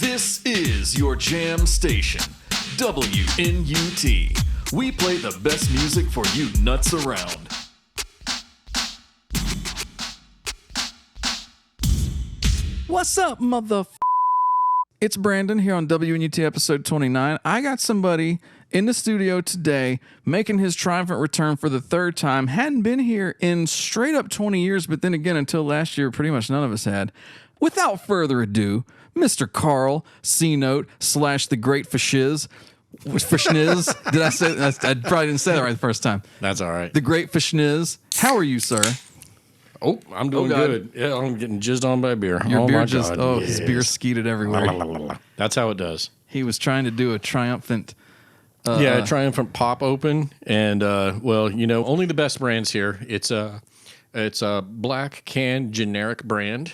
This is your jam station, WNUT. We play the best music for you nuts around. What's up, It's Brandon here on WNUT episode 29. I got somebody in the studio today making his triumphant return for the third time. Hadn't been here in straight up 20 years, but then again, until last year, pretty much none of us had. Without further ado, Mr. Carl C-Note / the Great Fashiz. Fashniz. Did I say that? I probably didn't say that right the first time. That's all right. The Great Fashniz. How are you, sir? Oh, I'm doing good. Yeah, I'm getting jizzed on by beer. Your beer just, God, his beer skeeted everywhere. That's how it does. He was trying to do a triumphant... triumphant pop open. And, only the best brands here. It's a black can generic brand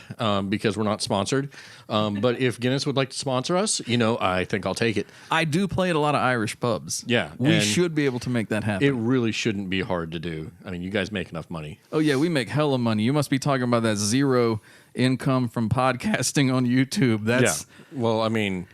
because we're not sponsored. But if Guinness would like to sponsor us, I think I'll take it. I do play at a lot of Irish pubs. Yeah. We should be able to make that happen. It really shouldn't be hard to do. I mean, you guys make enough money. Oh, yeah, we make hella money. You must be talking about that zero income from podcasting on YouTube. Yeah. Well, I mean...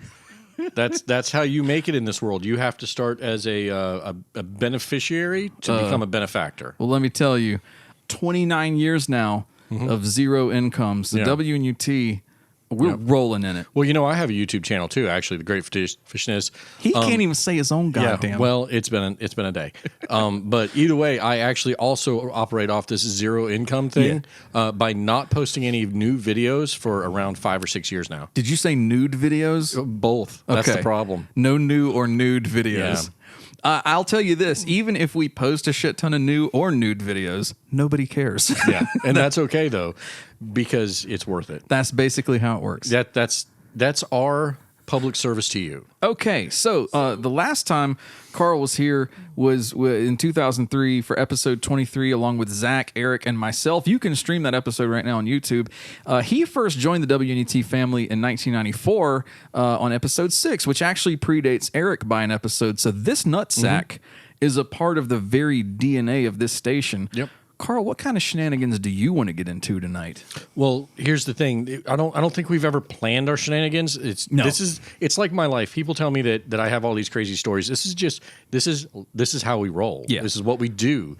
That's how you make it in this world. You have to start as a beneficiary to become a benefactor. Well, let me tell you, 29 years now of zero incomes. The WNUT, we're rolling in it. Well, I have a YouTube channel too. Actually, the Great Fashniz. He can't even say his own goddamn. Yeah, well, it's been a day. But either way, I actually also operate off this zero income thing by not posting any new videos for around 5 or 6 years now. Did you say nude videos? Both. That's the problem. No new or nude videos. Yeah. I'll tell you this, even if we post a shit ton of new or nude videos, nobody cares. Yeah, and that's okay, though, because it's worth it. That's basically how it works. That's our public service to you. Okay, so the last time Carl was here was in 2003 for episode 23, along with Zach, Eric, and myself. You can stream that episode right now on YouTube. He first joined the WNET family in 1994 on episode 6, which actually predates Eric by an episode. So this nutsack is a part of the very DNA of this station. Yep. Carl, what kind of shenanigans do you want to get into tonight? Well, here's the thing. I don't think we've ever planned our shenanigans. It's like my life. People tell me that I have all these crazy stories. This is how we roll. Yeah. This is what we do.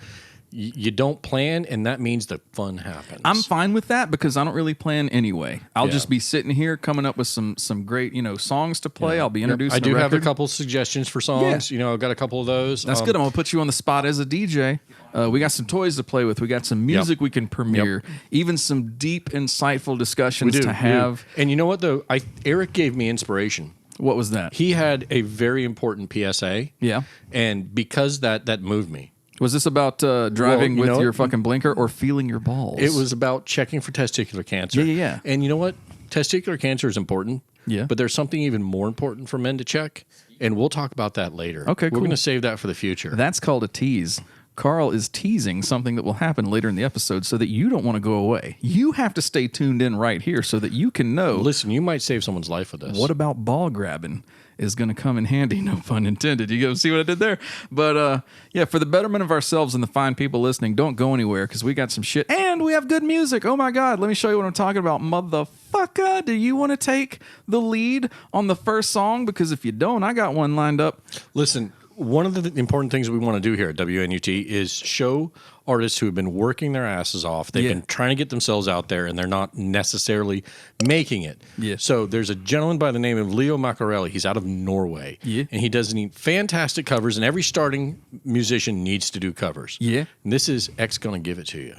You don't plan, and that means the fun happens. I'm fine with that because I don't really plan anyway. I'll just be sitting here coming up with some great songs to play. I'll be introducing. I do have a couple suggestions for songs. Yeah. I've got a couple of those. That's good. I'm gonna put you on the spot as a DJ. We got some toys to play with. We got some music we can premiere. Even some deep, insightful discussions to have. And you know what though? Eric gave me inspiration. What was that? He had a very important PSA. Yeah. And because that moved me. Was this about driving with your fucking blinker or feeling your balls? It was about checking for testicular cancer. Yeah. And you know what? Testicular cancer is important. Yeah. But there's something even more important for men to check, and we'll talk about that later. Okay, cool. We're going to save that for the future. That's called a tease. Carl is teasing something that will happen later in the episode so that you don't want to go away. You have to stay tuned in right here so that you can know. Listen, you might save someone's life with this. What about ball grabbing is going to come in handy, no pun intended. You go see what I did there? But for the betterment of ourselves and the fine people listening, don't go anywhere because we got some shit and we have good music. Oh my God, let me show you what I'm talking about. Motherfucker, do you want to take the lead on the first song? Because if you don't, I got one lined up. Listen, one of the important things we want to do here at WNUT is show artists who have been working their asses off. They've been trying to get themselves out there, and they're not necessarily making it. Yeah. So there's a gentleman by the name of Leo Macarelli. He's out of Norway. Yeah. And he does fantastic covers, and every starting musician needs to do covers. Yeah. And this is X Gonna Give It To You.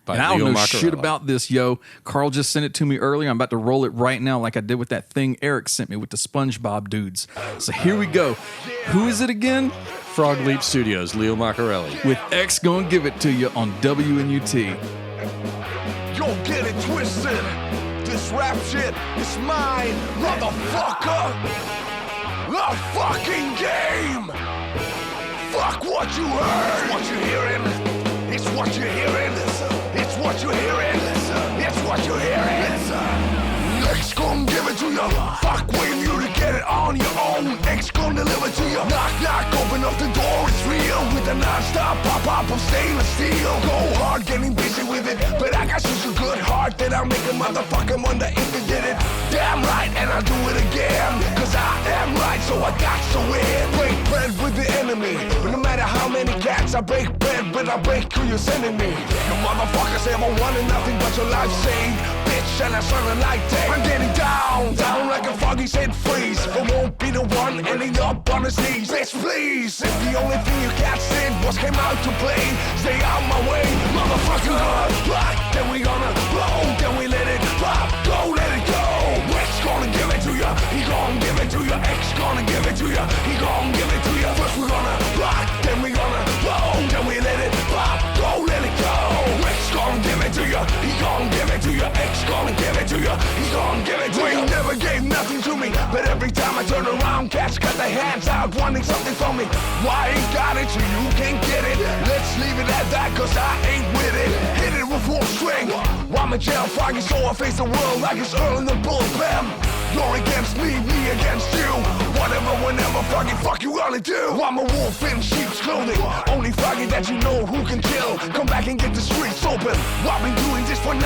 And I don't know shit about this, yo. Carl just sent it to me earlier. I'm about to roll it right now like I did with that thing Eric sent me with the SpongeBob dudes. So here we go. Who is it again? Frog Leap Studios, Leo Macarelli. With X Gonna Give It To You on WNUT. Don't get it twisted. This rap shit is mine, motherfucker. A fucking game. Fuck what you heard. It's what you're hearing. It's what you're hearing. It's what you're hearing. It's what you're hearing. X gon' give it to you. Fuck waiting you to get it on your own. X gon' deliver to you. Knock, knock, open up the door, it's real. With a non-stop pop-up of stainless steel. Go hard, getting busy with it. But I got such a good heart that I'll make a motherfucker wonder if you did it. Damn right, and I I'll do it again. Cause I am right, so I got to win. Break bread with the enemy. But no matter how many cats I break bread with, I break who you're sending me. You motherfuckers ever wanted nothing but your life saved. Bitch, and I started like that. I'm getting down like a foggy said freeze. But won't be the one ending up on his knees. Bitch, please. If the only thing you cats did was came out to play, stay out my way, motherfucker. Rock, then we gonna roll, then we let it pop, go, let it go. X gonna give it to ya, he gon' give it to ya. X gonna give it to ya, he gon' give it to ya. First we gonna rock, then we gonna roll, then we let it pop, go, let it go. X gonna give it to ya, he gon' give it to ya. X gonna give it to ya, he gon' give it to ya. You never gave nothing to me, but every time I turn around, cats got their hands out wanting something from me. Why ain't got it so you can't get it? Let's leave it at that, cause I ain't with it. Hit it with full strength. I'm a jail foggy, so I face the world like it's Earl in the bullpen. You're against me against you. Whatever, whenever, foggy, fuck you gonna do? I'm a wolf in sheep's clothing. Only foggy that you know who can kill. Come back and get the streets open. I've been doing this for 19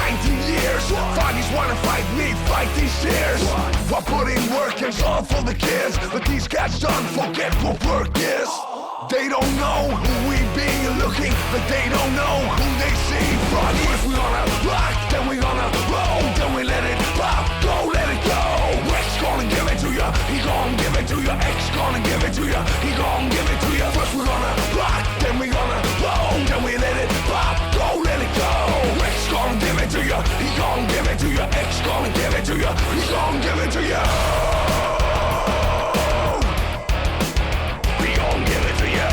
years. Foggies wanna fight me, fight these tears. While putting work and all for the kids. But these cats don't forget what work is. They don't know who we be looking, but they don't know who they see. Foggy, if we gonna rock, then we gonna roll, then we let it pop, go, let it go. X gonna give it to ya, he gon' give it to ya. X gonna give it to ya, he gon' give it to ya. First we gonna rock, then we gonna roll, then we let it pop, go, let it go. X gonna give it to ya, he gon' give it to ya. X gonna give it to ya, he gon' give it to ya. We gon' give it to ya.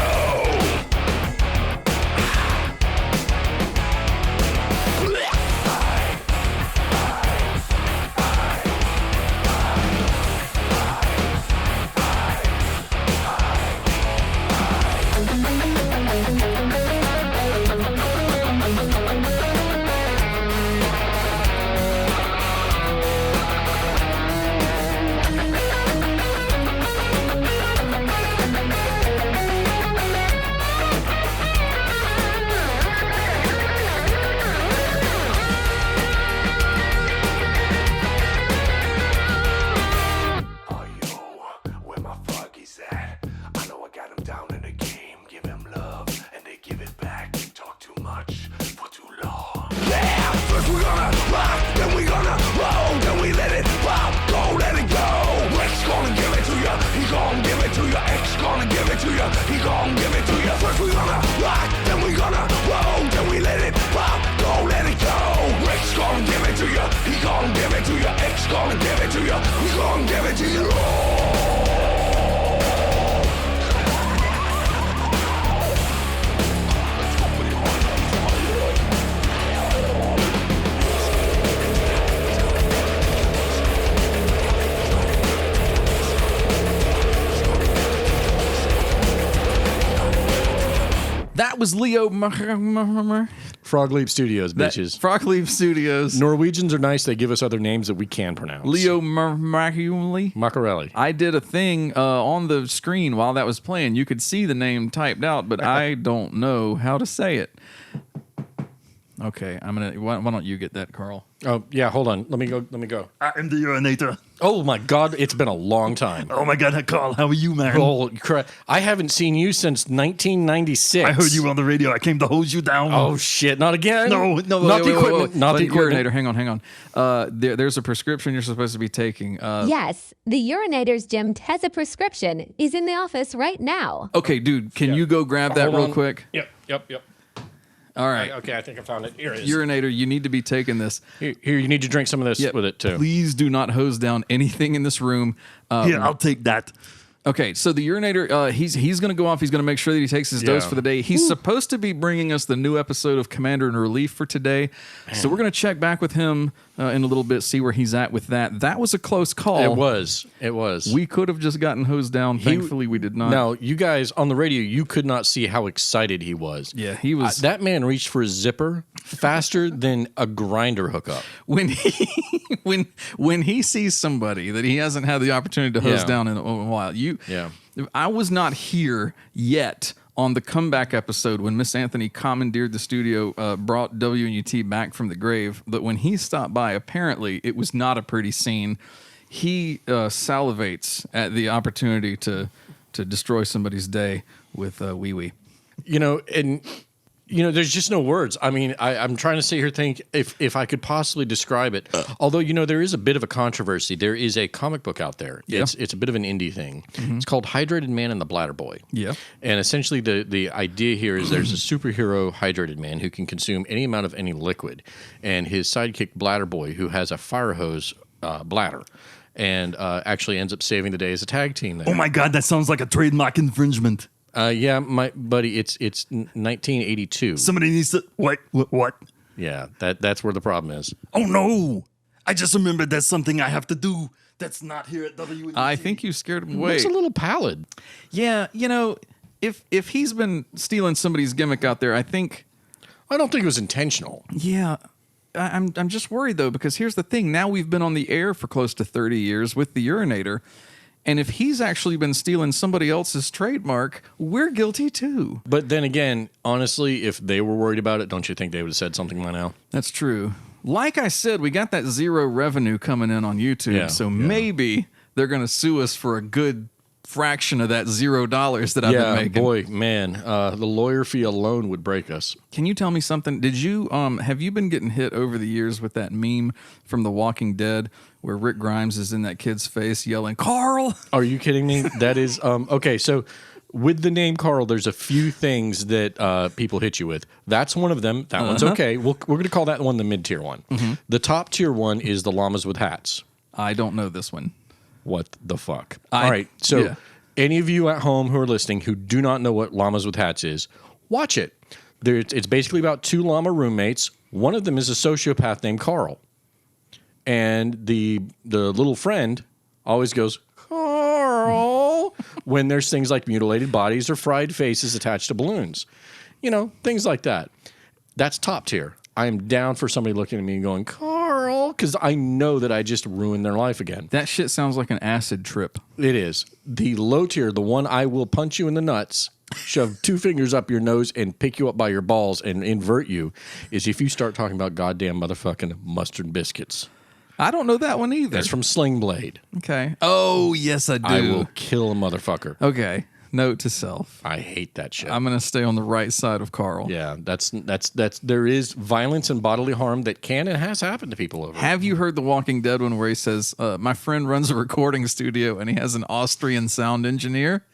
That was Leo Frog Leap Studios, bitches. Frog Leap Studios. Norwegians are nice. They give us other names that we can pronounce. Leo Machiavelli. I did a thing on the screen while that was playing. You could see the name typed out, but I don't know how to say it. Okay, I'm gonna. Why don't you get that, Carl? Oh yeah, hold on. Let me go. I am the Urinator. Oh my God, it's been a long time. Oh my God, Carl, how are you, man? Oh crap! I haven't seen you since 1996. I heard you on the radio. I came to hose you down. Oh shit! Not again. No, not the equipment. Not the equipment. Urinator, hang on. There's a prescription you're supposed to be taking. Yes, the Urinator's gym has a prescription. He's in the office right now. Okay, dude, can you go grab that real quick? Yep. All right. Okay, I think I found it. Here it is. Urinator, you need to be taking this. Here, you need to drink some of this with it too. Please do not hose down anything in this room. Here, I'll take that. Okay, so the Urinator, he's going to go off. He's going to make sure that he takes his dose for the day. He's supposed to be bringing us the new episode of Commander in Relief for today. So we're going to check back with him in a little bit, see where he's at with that. That was a close call. It was. We could have just gotten hosed down. Thankfully, we did not. Now, you guys on the radio, you could not see how excited he was. Yeah, he was. That man reached for his zipper faster than a grinder hookup. When he sees somebody that he hasn't had the opportunity to hose down in a while, I was not here yet on the comeback episode when Miss Anthony commandeered the studio, brought WNUT back from the grave. But when he stopped by, apparently it was not a pretty scene. he salivates at the opportunity to destroy somebody's day with wee wee. There's just no words. I mean, I'm trying to sit here think if I could possibly describe it. Although, there is a bit of a controversy. There is a comic book out there. Yeah. It's a bit of an indie thing. It's called Hydrated Man and the Bladder Boy. Yeah. And essentially the idea here is there's a superhero hydrated man who can consume any amount of any liquid. And his sidekick Bladder Boy, who has a fire hose bladder. And actually ends up saving the day as a tag team there. Oh my God, that sounds like a trademark infringement. Yeah, my buddy, it's 1982. Somebody needs to what? Yeah, that's where the problem is. Oh no! I just remembered there's something I have to do that's not here at WNUT. I think you scared him away. Looks a little pallid. Yeah, if he's been stealing somebody's gimmick out there, I don't think it was intentional. Yeah. I'm just worried though, because here's the thing. Now we've been on the air for close to 30 years with the Urinator. And if he's actually been stealing somebody else's trademark, we're guilty too. But then again, honestly, if they were worried about it, don't you think they would have said something by now? That's true. Like I said, we got that zero revenue coming in on YouTube, maybe they're going to sue us for a good fraction of that $0 that I've been making. Boy, man, the lawyer fee alone would break us. Can you tell me something? Did you have you been getting hit over the years with that meme from The Walking Dead where Rick Grimes is in that kid's face yelling, "Carl"? Are you kidding me? That is okay. So with the name Carl, there's a few things that people hit you with. That's one of them. That one's okay. We're going to call that one the mid-tier one. The top tier one is the llamas with hats. I don't know this one. What the fuck? All right. So any of you at home who are listening who do not know what llamas with hats is, watch it. It's basically about two llama roommates. One of them is a sociopath named Carl. And the little friend always goes, "Carl," when there's things like mutilated bodies or fried faces attached to balloons. Things like that. That's top tier. I am down for somebody looking at me and going, "Carl," because I know that I just ruined their life again. That shit sounds like an acid trip. It is. The low tier, the one I will punch you in the nuts, shove 2 fingers up your nose and pick you up by your balls and invert you, is if you start talking about goddamn motherfucking mustard biscuits. I don't know that one either. That's from Sling Blade. Okay. Oh, yes, I do. I will kill a motherfucker. Okay. Note to self. I hate that shit. I'm going to stay on the right side of Carl. Yeah, that's there is violence and bodily harm that can and has happened to people over. Have you heard the Walking Dead one where he says, my friend runs a recording studio and he has an Austrian sound engineer?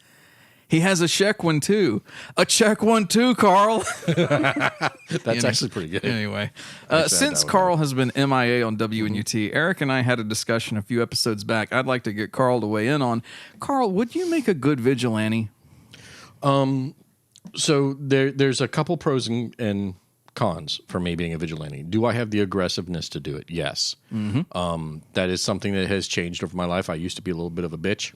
He has a Czech one too. A Czech one too, Carl. That's actually pretty good. Anyway, since Carl has been MIA on WNUT, Eric and I had a discussion a few episodes back. I'd like to get Carl to weigh in on. Carl, would you make a good vigilante? So there's a couple pros and cons for me being a vigilante. Do I have the aggressiveness to do it? Yes. That is something that has changed over my life. I used to be a little bit of a bitch.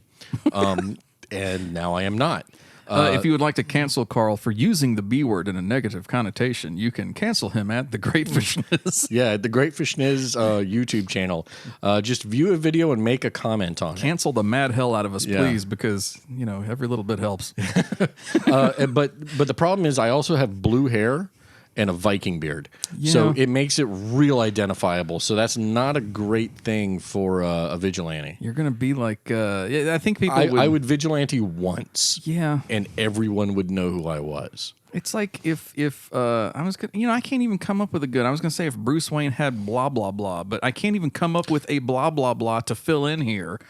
And now I am not. If you would like to cancel Carl for using the B word in a negative connotation, you can cancel him at The Great Fishniz. Yeah, the Great Fishniz YouTube channel. Just view a video and make a comment on it. Cancel the mad hell out of us, please, because, every little bit helps. But the problem is I also have blue hair and a Viking beard. Yeah. So it makes it real identifiable. So that's not a great thing for a vigilante. You're going to be like, I think people I would vigilante once. Yeah. And everyone would know who I was. It's like if I was gonna, I can't even come up with a good. I was gonna say if Bruce Wayne had blah blah blah, but I can't even come up with a blah blah blah to fill in here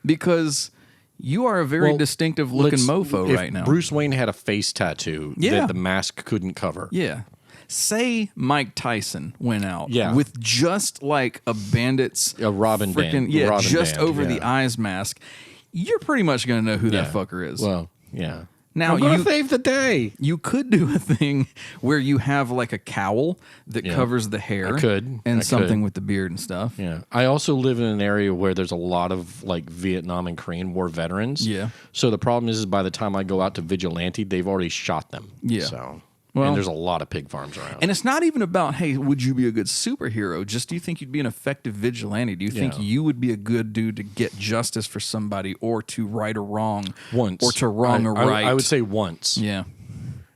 because you are a very distinctive looking mofo right now. Bruce Wayne had a face tattoo that the mask couldn't cover. Yeah. Say Mike Tyson went out with just like a bandit's Robin band. Yeah, Robin just band, over the eyes mask. You're pretty much going to know who that fucker is. Well, yeah. Now I'm going to save the day. You could do a thing where you have like a cowl that covers the hair. I could. And something with the beard and stuff. Yeah. I also live in an area where there's a lot of like Vietnam and Korean War veterans. Yeah. So the problem is by the time I go out to vigilante, they've already shot them. Yeah. So... Well, and there's a lot of pig farms around. And it's not even about, hey, would you be a good superhero? Just do you think you'd be an effective vigilante? Do you think you would be a good dude to get justice for somebody or to right a wrong? Once. Or to wrong a right? I would say once. Yeah.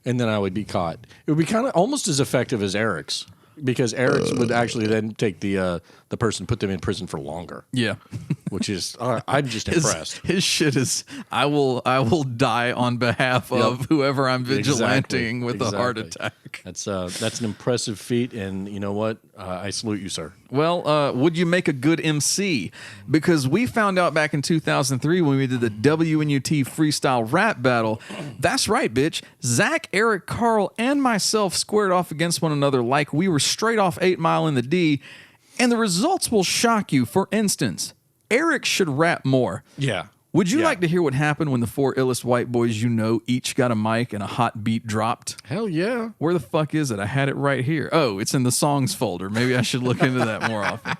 And then I would be caught. It would be kind of almost as effective as Eric's. because Eric's would actually then take the person, put them in prison for longer. Yeah. Which is, I'm just impressed. His shit is, I will die on behalf of whoever I'm vigilanting with a heart attack. That's an impressive feat, and you know what? I salute you, sir. Well, would you make a good MC? Because we found out back in 2003 when we did the WNUT Freestyle Rap Battle. That's right, bitch. Zach, Eric, Carl, and myself squared off against one another like we were straight off 8 Mile in the D, and the results will shock you. For instance, Eric should rap more. Yeah. Would you like to hear what happened when the 4 illest white boys you know each got a mic and a hot beat dropped? Hell yeah. Where the fuck is it? I had it right here. Oh, it's in the songs folder. Maybe I should look into that more often.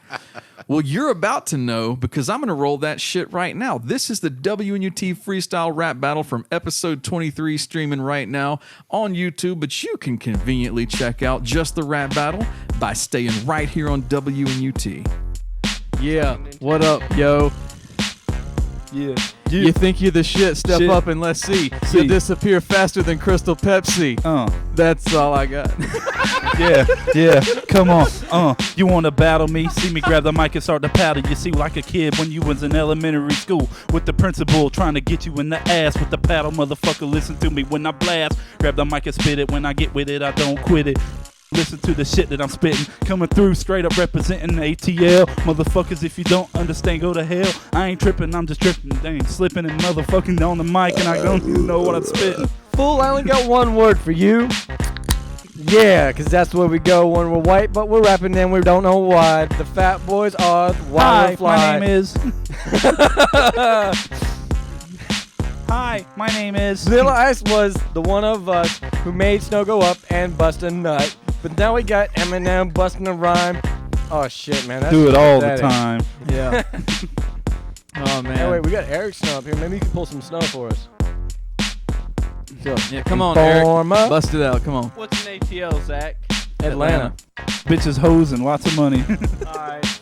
Well, you're about to know because I'm going to roll that shit right now. This is the WNUT Freestyle Rap Battle from episode 23 streaming right now on YouTube, but you can conveniently check out just the rap battle by staying right here on WNUT. Yeah, what up, yo? Yeah. You think you're the shit? Step up and let's see. You'll disappear faster than Crystal Pepsi. That's all I got. Yeah, come on. You want to battle me? See me grab the mic and start to paddle. You see, like a kid when you was in elementary school with the principal trying to get you in the ass with the paddle. Motherfucker, listen to me when I blast. Grab the mic and spit it. When I get with it, I don't quit it. Listen to the shit that I'm spitting. Coming through straight up representing ATL. Motherfuckers, if you don't understand, go to hell. I ain't tripping, I'm just tripping. They ain't slipping and motherfucking on the mic, and I don't even know what I'm spitting. Fool, I only got one word for you. Yeah, because that's where we go when we're white, but we're rapping and we don't know why. The fat boys are the wild fly. My name is... Hi, my name is... Vanilla Ice was the one of us who made snow go up and bust a nut. But now we got Eminem busting a rhyme. Oh shit, man. That's do it all the pathetic. time. Yeah. Oh, man. Hey, wait, we got Eric Snow up here. Maybe you can pull some snow for us. Yeah, come on, Eric. Bust it out. Come on. What's an ATL, Zach? Atlanta. Bitches, hoes, and lots of money. Alright.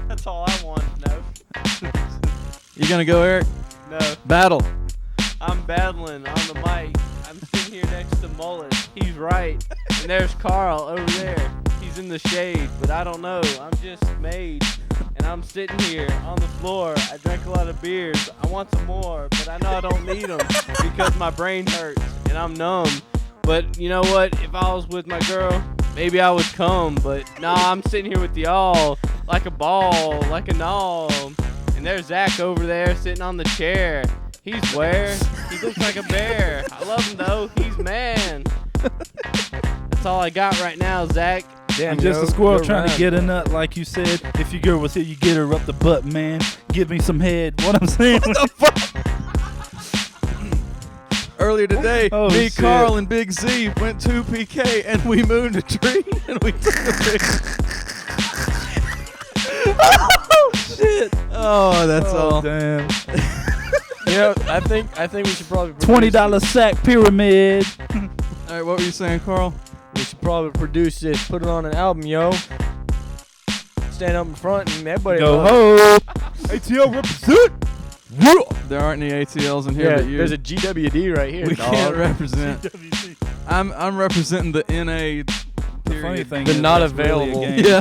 That's all I want to know. You gonna go, Eric? No. Battle. I'm battling on the mic. I'm sitting here next to Mullis. He's right. And there's Carl over there. He's in the shade, but I don't know. I'm just made. And I'm sitting here on the floor. I drank a lot of beers. I want some more, but I know I don't need them because my brain hurts and I'm numb. But you know what? If I was with my girl, maybe I would come. But nah, I'm sitting here with y'all like a ball, like a knob. And there's Zach over there sitting on the chair. He's where? He looks like a bear. I love him though. He's man. That's all I got right now, Zach. I'm just a squirrel trying to get a nut, like you said. If your girl was here, you get her up the butt, man. Give me some head. What I'm saying? What the fuck? Earlier today, me, shit. Carl, and Big Z went to PK and we mooned a tree and we took a picture. Oh shit! Oh, that's all. Damn. You know, I think we should probably $20 sack pyramid. All right, what were you saying, Carl? We should probably produce this, put it on an album, yo. Stand up in front and everybody Go ho! ATL represent. There aren't any ATLs in here Yeah, but you. there's a GWD right here. We dog. can't represent. I'm representing the NA. The funny thing The is not that's really a available. game. Yeah.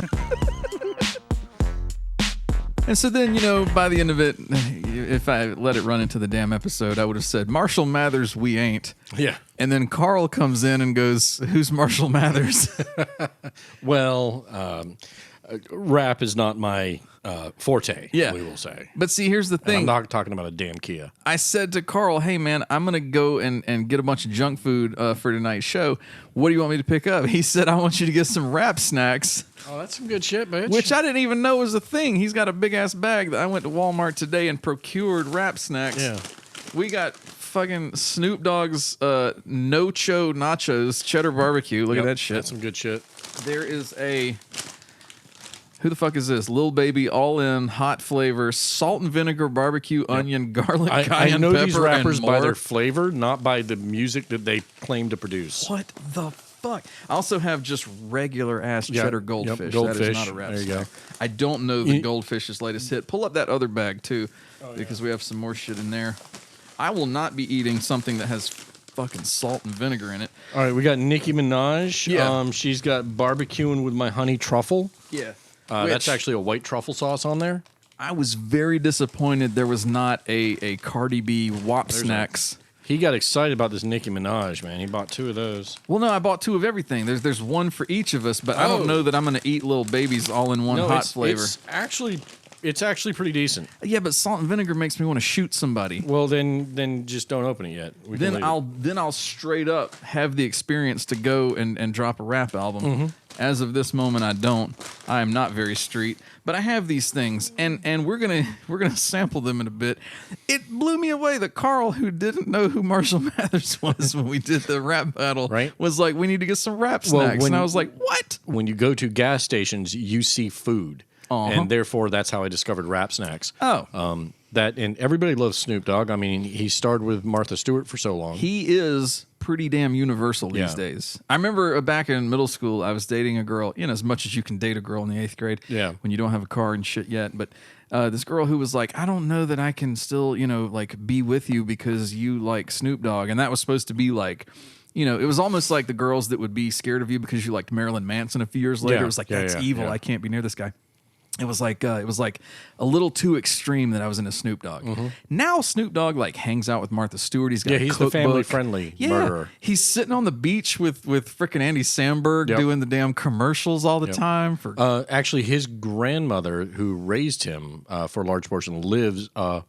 And so then, you know, by the end of it, if I let it run into the damn episode, I would have said, Marshall Mathers, we ain't. Yeah. And then Carl comes in and goes, who's Marshall Mathers? Well, rap is not my forte, Yeah. we will say. But see, here's the And thing. I'm not talking about a damn Kia. I said to Carl, hey, man, I'm going to go and get a bunch of junk food for tonight's show. What do you want me to pick up? He said, I want you to get some rap snacks. Oh, that's some good shit, bitch. Which I didn't even know was a thing. He's got a big-ass bag that I went to Walmart today and procured rap snacks. Yeah. We got fucking Snoop Dogg's no-cho nachos, cheddar barbecue. Look at that shit. That's some good shit. There is a... Who the fuck is this? Lil Baby all-in hot flavor, salt and vinegar, barbecue, onion, garlic, I cayenne know pepper, these rappers and by more. their flavor, not by the music that they claim to produce. What the fuck? I also have just regular ass Yeah, cheddar yep, goldfish. That is goldfish. not a rap There you snack. go. I don't know the goldfish's latest hit. Pull up that other bag too, because we have some more shit in there. I will not be eating something that has fucking salt and vinegar in it. All right, we got Nicki Minaj. Yeah. She's got barbecuing with my honey truffle. Yeah. That's actually a white truffle sauce on there. I was very disappointed there was not a Cardi B WAP snacks. He got excited about this Nicki Minaj, man. He bought 2 of those. Well, no, I bought 2 of everything. There's one for each of us, but I don't know that I'm going to eat little babies all in one hot flavor. It's actually pretty decent. Yeah, but salt and vinegar makes me want to shoot somebody. Well, then just don't open it yet. Then I'll straight up have the experience to go and drop a rap album. Mm-hmm. As of this moment, I don't. I am not very street, but I have these things, and we're gonna sample them in a bit. It blew me away that Carl, who didn't know who Marshall Mathers was when we did the rap battle, right, was like, "We need to get some rap snacks," and I was like, "What?" When you go to gas stations, you see food, and therefore that's how I discovered rap snacks. Oh, and everybody loves Snoop Dogg. I mean, he starred with Martha Stewart for so long. He is pretty damn universal these days. I remember back in middle school, I was dating a girl, as much as you can date a girl in the 8th grade, when you don't have a car and shit yet. But this girl who was like, I don't know that I can still, like be with you because you like Snoop Dogg. And that was supposed to be like, it was almost like the girls that would be scared of you because you liked Marilyn Manson a few years later. It was like, that's evil. I can't be near this guy. It was like a little too extreme that I was into Snoop Dogg. Mm-hmm. Now Snoop Dogg like hangs out with Martha Stewart. He's got he's the family-friendly murderer. He's sitting on the beach with frickin' Andy Samberg doing the damn commercials all the time. For actually, his grandmother, who raised him for a large portion, lives about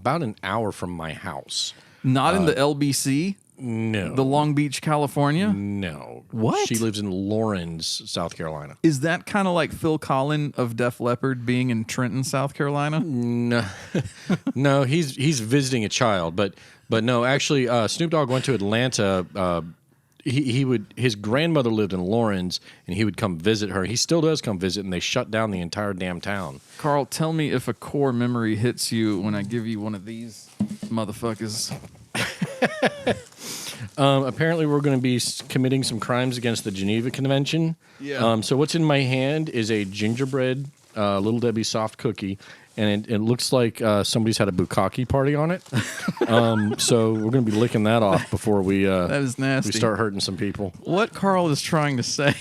an hour from my house. Not in the LBC. No. The Long Beach, California? No. What? She lives in Lawrence, South Carolina. Is that kind of like Phil Collin of Def Leppard being in Trenton, South Carolina? No. No, he's visiting a child, but no, actually Snoop Dogg went to Atlanta. His grandmother lived in Lawrence, and he would come visit her. He still does come visit, and they shut down the entire damn town. Carl, tell me if a core memory hits you when I give you one of these motherfuckers. Apparently, we're going to be committing some crimes against the Geneva Convention. Yeah. So what's in my hand is a gingerbread Little Debbie soft cookie, and it looks like somebody's had a bukkake party on it. So we're going to be licking that off before we that is nasty. we start hurting some people. What Carl is trying to say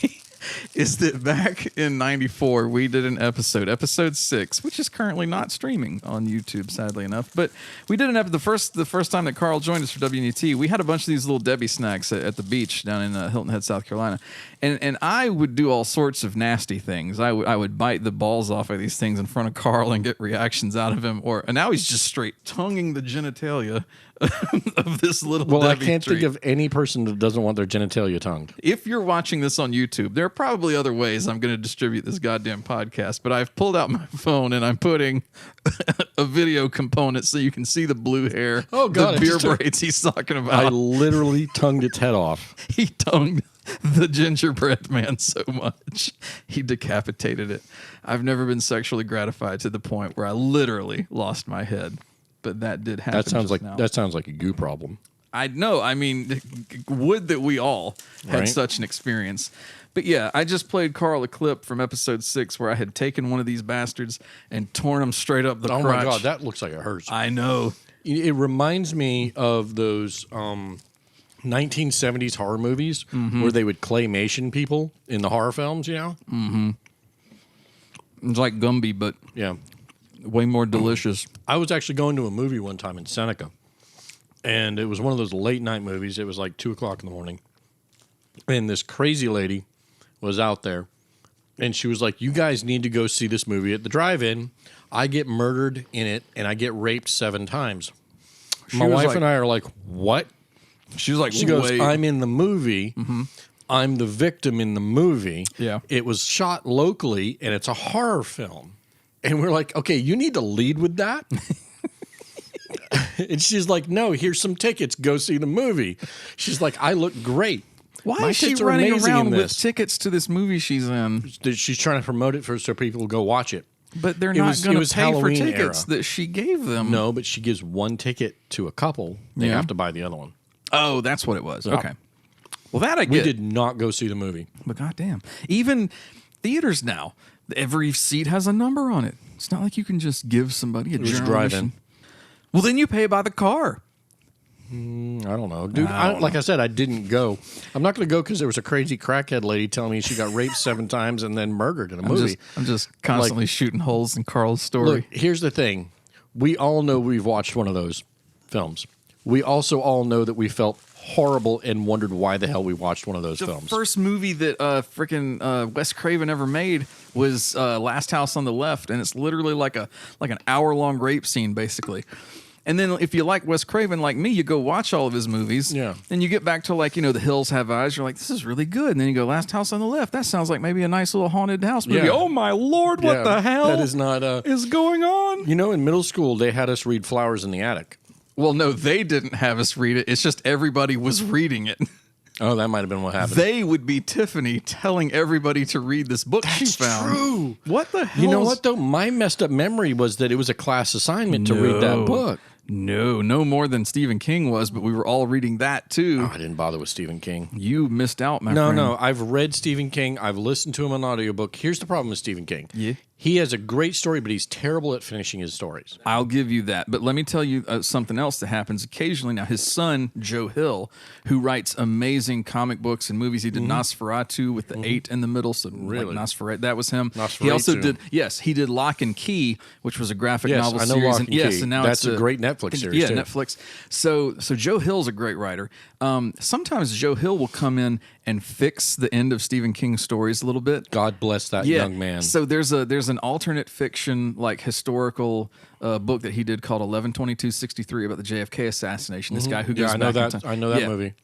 is that back in '94 we did an episode 6, which is currently not streaming on YouTube, sadly enough. But we did an episode the first time that Carl joined us for WNUT. We had a bunch of these little Debbie snacks at the beach down in Hilton Head, South Carolina, and I would do all sorts of nasty things. I would bite the balls off of these things in front of Carl and get reactions out of him. And now he's just straight tonguing the genitalia of this little Debbie I can't treat. think of any person that doesn't want their genitalia tongued. If you're watching this on YouTube, there are probably other ways I'm going to distribute this goddamn podcast, but I've pulled out my phone and I'm putting a video component so you can see the blue hair, Oh, God, the beer braids he's talking about. I literally tongued its head off. He tongued the gingerbread man so much. He decapitated it. I've never been sexually gratified to the point where I literally lost my head. But that did happen. That sounds like a goo problem. I know. I mean, would that we all had such an experience. But yeah, I just played Carl a clip from episode 6 where I had taken one of these bastards and torn him straight up the crotch. Oh my God, that looks like it hurts. I know. It reminds me of those 1970s horror movies where they would claymation people in the horror films, Mm-hmm. It's like Gumby, but way more delicious. I was actually going to a movie one time in Seneca, and it was one of those late night movies. It was like 2 o'clock in the morning, and this crazy lady was out there, and she was like, "You guys need to go see this movie at the drive-in. I get murdered in it, and I get raped 7 times." My wife and I are like, "What?" She was like, she goes, "I'm in the movie. I'm the victim in the movie. Yeah, it was shot locally, and it's a horror film." And we're like, "Okay, you need to lead with that." And she's like, "No, here's some tickets. Go see the movie." She's like, "I look great." Why is she running around with tickets to this movie she's in? She's trying to promote it so people will go watch it. But they're not going to pay for tickets that she gave them. No, but she gives one ticket to a couple. They have to buy the other one. Oh, that's what it was. Yeah. Okay. Well, that I get. We did not go see the movie. But goddamn, even theaters now, every seat has a number on it. It's not like you can just give somebody a general admission. Drive-in. Well, then you pay by the car. I don't know, dude. Like I said, I didn't go. I'm not going to go because there was a crazy crackhead lady telling me she got raped 7 times and then murdered in a movie. I'm just constantly shooting holes in Carl's story. Look, here's the thing. We all know we've watched one of those films. We also all know that we felt horrible and wondered why the hell we watched one of those films. The first movie that freaking Wes Craven ever made was Last House on the Left, and it's literally like an hour-long rape scene, basically. And then if you like Wes Craven like me, you go watch all of his movies. Yeah. And you get back to The Hills Have Eyes. You're like, this is really good. And then you go, Last House on the Left. That sounds like maybe a nice little haunted house movie. Yeah. Oh my Lord, what the hell that is not is going on? You know, in middle school, they had us read Flowers in the Attic. Well, no, they didn't have us read it. It's just everybody was reading it. Oh, that might have been what happened. They would be Tiffany telling everybody to read this book she found. True. What the hell? You know what, though? My messed up memory was that it was a class assignment to read that book. No more than Stephen King was, but we were all reading that too. Oh, I didn't bother with Stephen King. You missed out, my friend. No, I've read Stephen King. I've listened to him on audiobook. Here's the problem with Stephen King. Yeah. He has a great story, but he's terrible at finishing his stories. I'll give you that. But let me tell you something else that happens occasionally. Now, his son, Joe Hill, who writes amazing comic books and movies, he did Nosferatu with the 8 in the middle. So Really? Nosferatu, that was him. Nosferatu. He also did, he did Lock and Key, which was a graphic Yes, novel I know series. Lock and Key. And now That's it's a great Netflix series, Yeah, too. Netflix. So Joe Hill's a great writer. Sometimes Joe Hill will come in and fix the end of Stephen King's stories a little bit. God bless that young man. So there's an alternate fiction, historical book that he did called 11/22/63 about the JFK assassination. This guy who goes I know back in that. time. I know that movie.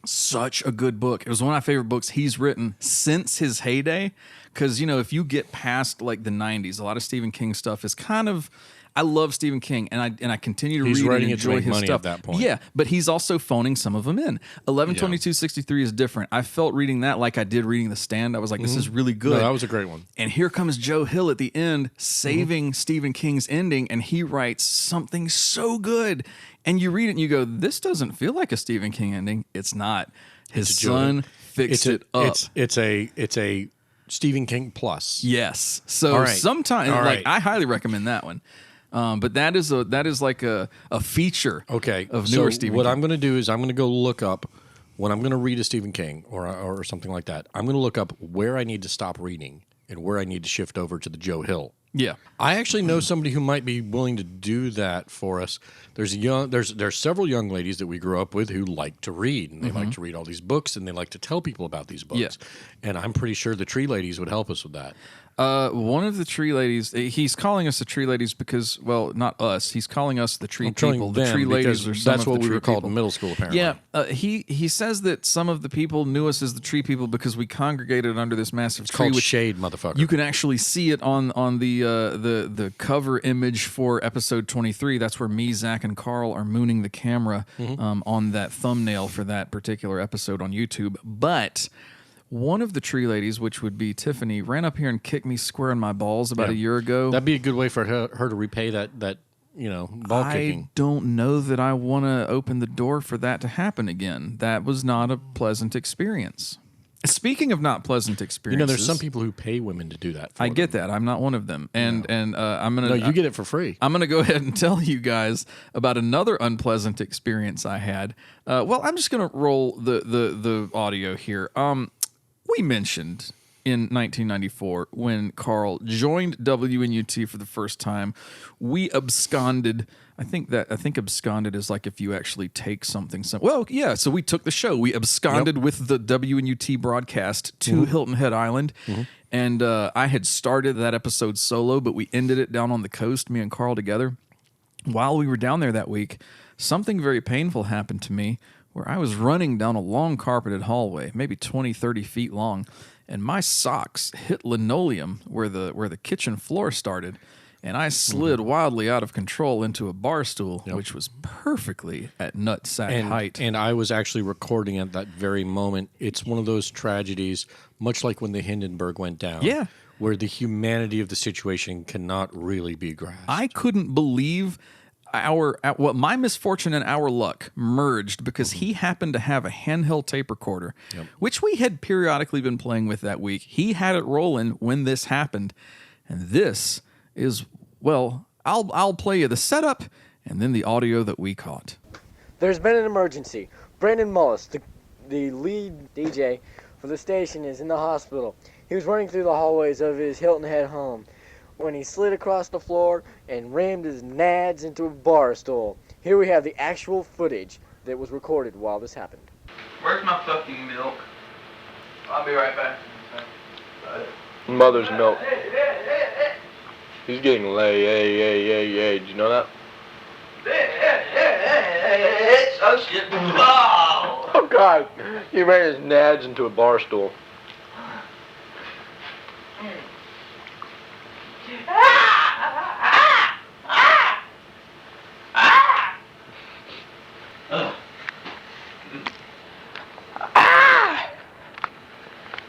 Such a good book. It was one of my favorite books he's written since his heyday. Because if you get past the 90s, a lot of Stephen King stuff is kind of. I love Stephen King, and I continue to read and enjoy his stuff. At that point. Yeah, but he's also phoning some of them in. 11/22/63 is different. I felt reading that like I did reading The Stand. I was like, this is really good. No, that was a great one. And here comes Joe Hill at the end, saving Stephen King's ending, and he writes something so good. And you read it and you go, this doesn't feel like a Stephen King ending. It's not. His son fixed it up. It's a Stephen King plus. Yes. So sometimes, I highly recommend that one. But that is like a feature of newer Stephen King. What I'm going to do is I'm going to go look up, when I'm going to read a Stephen King or something like that, I'm going to look up where I need to stop reading and where I need to shift over to the Joe Hill. Yeah. I actually know somebody who might be willing to do that for us. There's several young ladies that we grew up with who like to read, and they like to read all these books, and they like to tell people about these books. Yeah. And I'm pretty sure the Tree Ladies would help us with that. One of the Tree Ladies, he's calling us the Tree Ladies because, well, not us. He's calling us the Tree People. The Tree Ladies are some that's of what the we Tree were called People. in middle school, apparently. Yeah, he says that some of the people knew us as the Tree People because we congregated under this massive It's tree. called shade, motherfucker. You can actually see it on the cover image for episode 23. That's where me, Zach, and Carl are mooning the camera on that thumbnail for that particular episode on YouTube. But one of the Tree Ladies, which would be Tiffany, ran up here and kicked me square in my balls about a year ago. That'd be a good way for her to repay that ball kicking. I don't know that I want to open the door for that to happen again. That was not a pleasant experience. Speaking of not pleasant experiences, there's some people who pay women to do that. I get that. I'm not one of them, and I'm gonna. No, you get it for free. I'm gonna go ahead and tell you guys about another unpleasant experience I had. Well, I'm just gonna roll the audio here. We mentioned in 1994 when Carl joined WNUT for the first time, we absconded. I think absconded is like if you actually take something. Well, yeah. So we took the show. We absconded with the WNUT broadcast to Hilton Head Island, and I had started that episode solo, but we ended it down on the coast, me and Carl together. While we were down there that week, something very painful happened to me where I was running down a long carpeted hallway, maybe 20, 30 feet long, and my socks hit linoleum where the kitchen floor started, and I slid wildly out of control into a bar stool, which was perfectly at nutsack height. And I was actually recording at that very moment. It's one of those tragedies, much like when the Hindenburg went down. Yeah. Where the humanity of the situation cannot really be grasped. I couldn't believe my misfortune and our luck merged because he happened to have a handheld tape recorder, which we had periodically been playing with that week. He had it rolling when this happened, and this is, well, I'll play you the setup and then the audio that we caught. There's been an emergency. Brandon Mullis, the lead DJ for the station, is in the hospital. He was running through the hallways of his Hilton Head home when he slid across the floor and rammed his nads into a bar stool. Here we have the actual footage that was recorded while this happened. Where's my fucking milk? I'll be right back. Mother's milk. He's getting laid. Did you know that? Oh shit. Oh. Oh God, he ran his nads into a bar stool.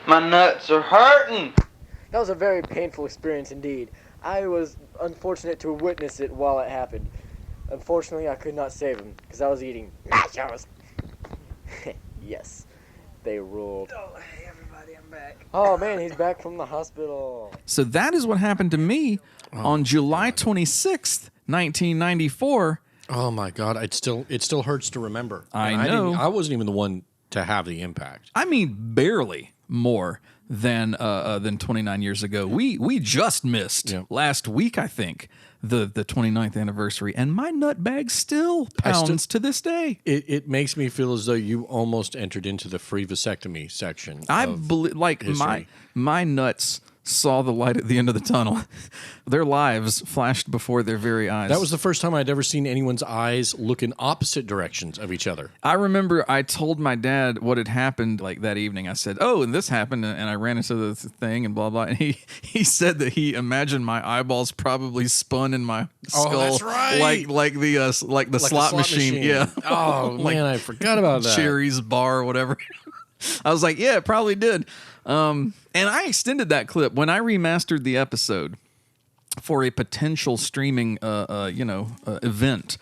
My nuts are hurting. That was a very painful experience indeed. I was unfortunate to witness it while it happened. Unfortunately, I could not save him because I was eating nachos. Yes, they ruled. Oh, hey everybody, I'm back. Oh man, he's back from the hospital. So that is what happened to me on July 26th, 1994. Oh my God, it still hurts to remember. I know. I wasn't even the one to have the impact. I mean, barely more than 29 years ago. We just missed last week, I think, the 29th anniversary, and my nut bag still pounds to this day. It makes me feel as though you almost entered into the free vasectomy section. I believe, like history. my nuts saw the light at the end of the tunnel. Their lives flashed before their very eyes. That was the first time I'd ever seen anyone's eyes look in opposite directions of each other. I remember I told my dad what had happened like that evening. I said, "Oh, and this happened," and I ran into the thing and blah blah. And he said that he imagined my eyeballs probably spun in my skull. Oh, that's right. Like the slot machine. Yeah. Oh Like man, I forgot about that. Cherry's bar or whatever. I was like, yeah, it probably did. And I extended that clip when I remastered the episode for a potential streaming, event.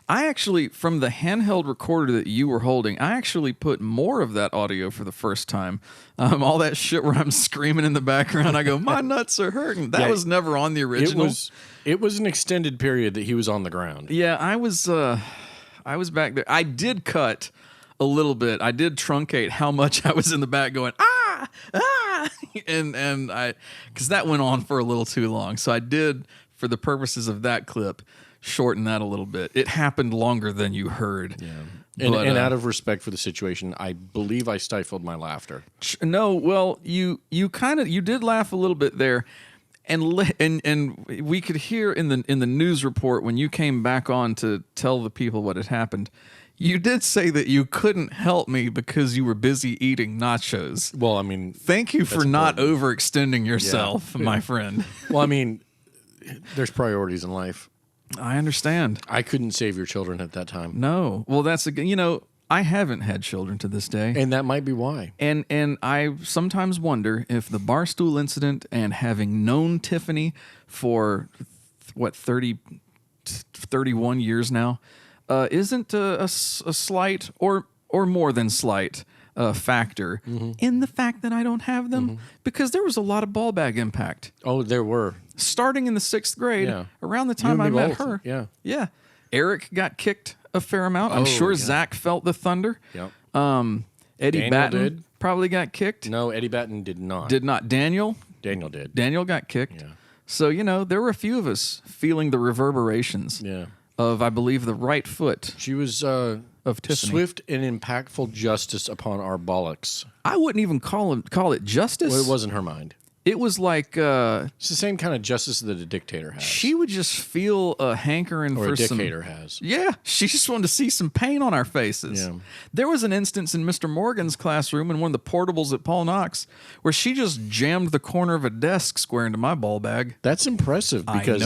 I actually, from the handheld recorder that you were holding, I actually put more of that audio for the first time. All that shit where I'm screaming in the background. I go, my nuts are hurting. That was never on the original. It was an extended period that he was on the ground. Yeah, I was back there. I did cut a little bit. I did truncate how much I was in the back going, and I, because that went on for a little too long. So I did, for the purposes of that clip, shorten that a little bit. It happened longer than you heard. Yeah. And out of respect for the situation, I believe I stifled my laughter. No, well, you did laugh a little bit there. And we could hear in the news report when you came back on to tell the people what had happened, you did say that you couldn't help me because you were busy eating nachos. Well, I mean, thank you for not overextending yourself, my friend. Well, I mean, there's priorities in life. I understand. I couldn't save your children at that time. No. Well, that's I haven't had children to this day. And that might be why. And I sometimes wonder if the Barstool incident and having known Tiffany for, 31 years now, isn't a slight or more than slight factor in the fact that I don't have them. Because there was a lot of ball bag impact. Oh, there were. Starting in the 6th grade, around the time I met her. Yeah. Yeah. Eric got kicked a fair amount. I'm sure Zach felt the thunder. Yep. Eddie Daniel Batten probably got kicked. No, Eddie Batten did not. Did not. Daniel did. Daniel got kicked. Yeah. So, there were a few of us feeling the reverberations of, I believe, the right foot. She was of Tiffany. Swift and impactful justice upon our bollocks. I wouldn't even call it justice. Well, it wasn't her mind. It was like it's the same kind of justice that a dictator has. She would just feel a hankering or for a dictator has. Yeah, she just wanted to see some pain on our faces. Yeah. There was an instance in Mr. Morgan's classroom in one of the portables at Paul Knox where she just jammed the corner of a desk square into my ball bag. That's impressive because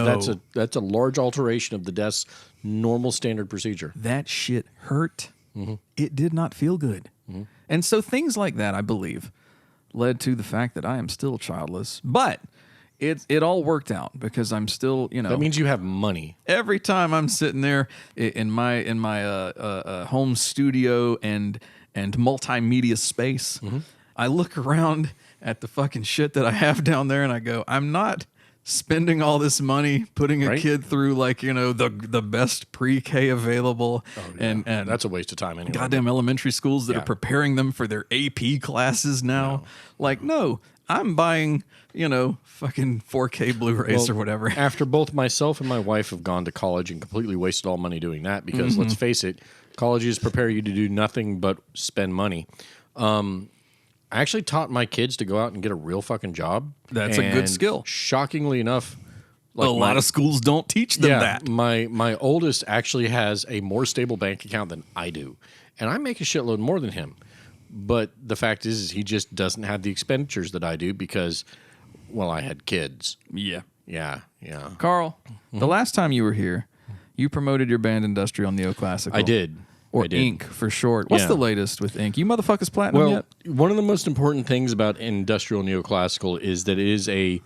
that's a large alteration of the desk's normal standard procedure. That shit hurt. It did not feel good. And so things like that, I believe, led to the fact that I am still childless. But it all worked out because I'm still, That means you have money. Every time I'm sitting there in my home studio and multimedia space, I look around at the fucking shit that I have down there and I go, I'm not spending all this money, putting a Right? kid through like, you know, the best pre-K available, and That's a waste of time anyway. goddamn elementary schools that Yeah. are preparing them for their AP classes now. Like, no, I'm buying, you know, fucking 4K Blu-rays or whatever. After both myself and my wife have gone to college and completely wasted all money doing that, because let's face it, colleges prepare you to do nothing but spend money. I actually taught my kids to go out and get a real fucking job. That's a good And skill. Shockingly enough, A lot of schools don't teach them that. My oldest actually has a more stable bank account than I do, and I make a shitload more than him. But the fact is he just doesn't have the expenditures that I do because, well, I had kids. Yeah. Yeah. Carl, the last time you were here, you promoted your band Industrial Neoclassical. I did. Or I did. Inc. for short. What's Yeah. the latest with Inc.? You motherfuckers platinum Well, yet? one of the most important things about industrial neoclassical is that it is a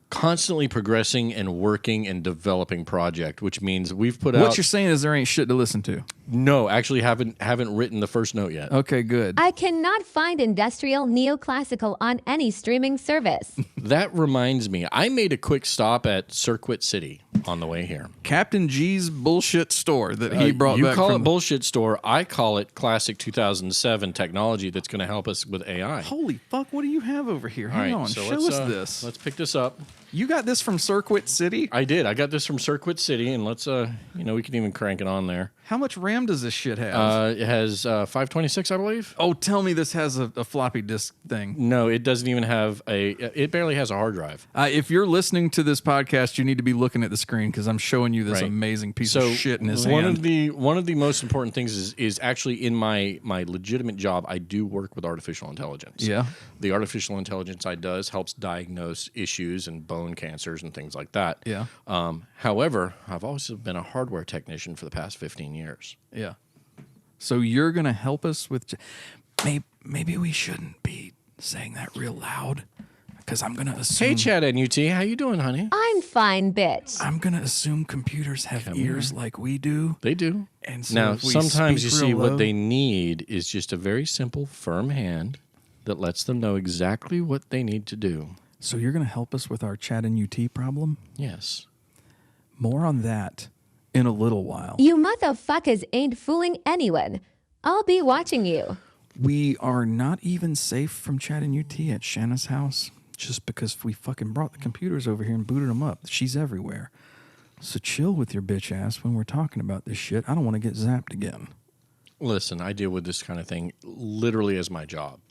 constantly progressing and working and developing project, which means we've put out. What you're saying is there ain't shit to listen to. No, actually haven't written the first note yet. Okay, good. I cannot find industrial neoclassical on any streaming service. That reminds me, I made a quick stop at Circuit City on the way here. Captain G's bullshit store that he brought you back call from it bullshit store. I call it classic 2007 technology that's going to help us with AI. Holy fuck, what do you have over here? Hang on, so show let's, us this. Let's pick this up. You got this from Circuit City? I did. I got this from Circuit City, and let's, we can even crank it on there. How much RAM does this shit have? It has 526, I believe. Oh, tell me this has a floppy disk thing. No, it doesn't even have it barely has a hard drive. If you're listening to this podcast, you need to be looking at the screen because I'm showing you this amazing piece of shit in his hand. One of the most important things is actually in my legitimate job, I do work with artificial intelligence. Yeah. The artificial intelligence I does helps diagnose issues and bone cancers and things like that. Yeah. However, I've also been a hardware technician for the past 15 years. Yeah. So you're going to help us with... Maybe we shouldn't be saying that real loud because I'm going to assume... Hey, ChatNUT, how you doing, honey? I'm fine, bitch. I'm going to assume computers have ears like we do. They do. And so now, if we sometimes you speak see real low- what they need is just a very simple, firm hand that lets them know exactly what they need to do. So you're going to help us with our ChatNUT problem? Yes. More on that in a little while. You motherfuckers ain't fooling anyone. I'll be watching you. We are not even safe from ChatNUT at Shanna's house just because we fucking brought the computers over here and booted them up. She's everywhere. So chill with your bitch ass when we're talking about this shit. I don't want to get zapped again. Listen, I deal with this kind of thing literally as my job.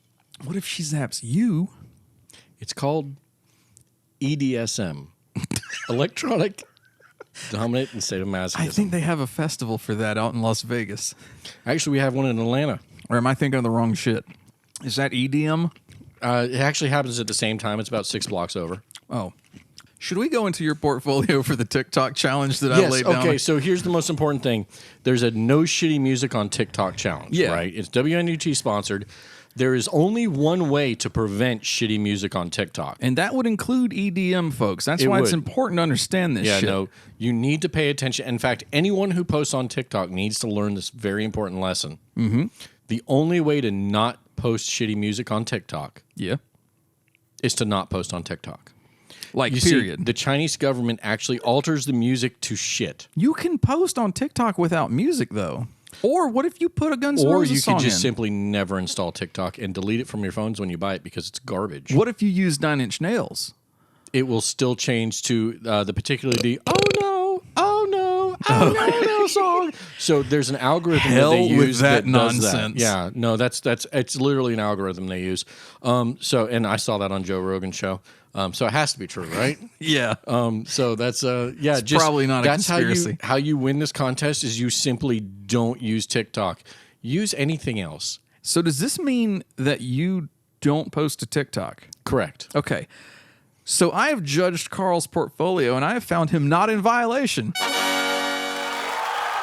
What if she zaps you? It's called EDSM, Electronic Dominant and Sadomasochism. I think they have a festival for that out in Las Vegas. Actually, we have one in Atlanta. Or am I thinking of the wrong shit? Is that EDM? It actually happens at the same time. It's about 6 blocks over. Oh. Should we go into your portfolio for the TikTok challenge that I laid down? Okay, so here's the most important thing. There's a no shitty music on TikTok challenge, right? It's WNUT sponsored. There is only one way to prevent shitty music on TikTok. And that would include EDM, folks. That's why it's important to understand this shit. Yeah, no, you need to pay attention. In fact, anyone who posts on TikTok needs to learn this very important lesson. Mm-hmm. The only way to not post shitty music on TikTok is to not post on TikTok. Like, you period. See, the Chinese government actually alters the music to shit. You can post on TikTok without music, though. Or what if you put a Guns N' Or Roses you song could just in? simply never install TikTok and delete it from your phones when you buy it because it's garbage. What if you use 9 Inch Nails? It will still change to particularly the oh no song. So there's an algorithm Hell that they use with that does nonsense. That. Yeah, no, that's it's literally an algorithm they use. And I saw that on Joe Rogan's show. So it has to be true, right? Yeah. So that's it's just probably not a conspiracy. How you win this contest is you simply don't use TikTok. Use anything else. So does this mean that you don't post to TikTok? Correct. Okay. So I have judged Carl's portfolio and I have found him not in violation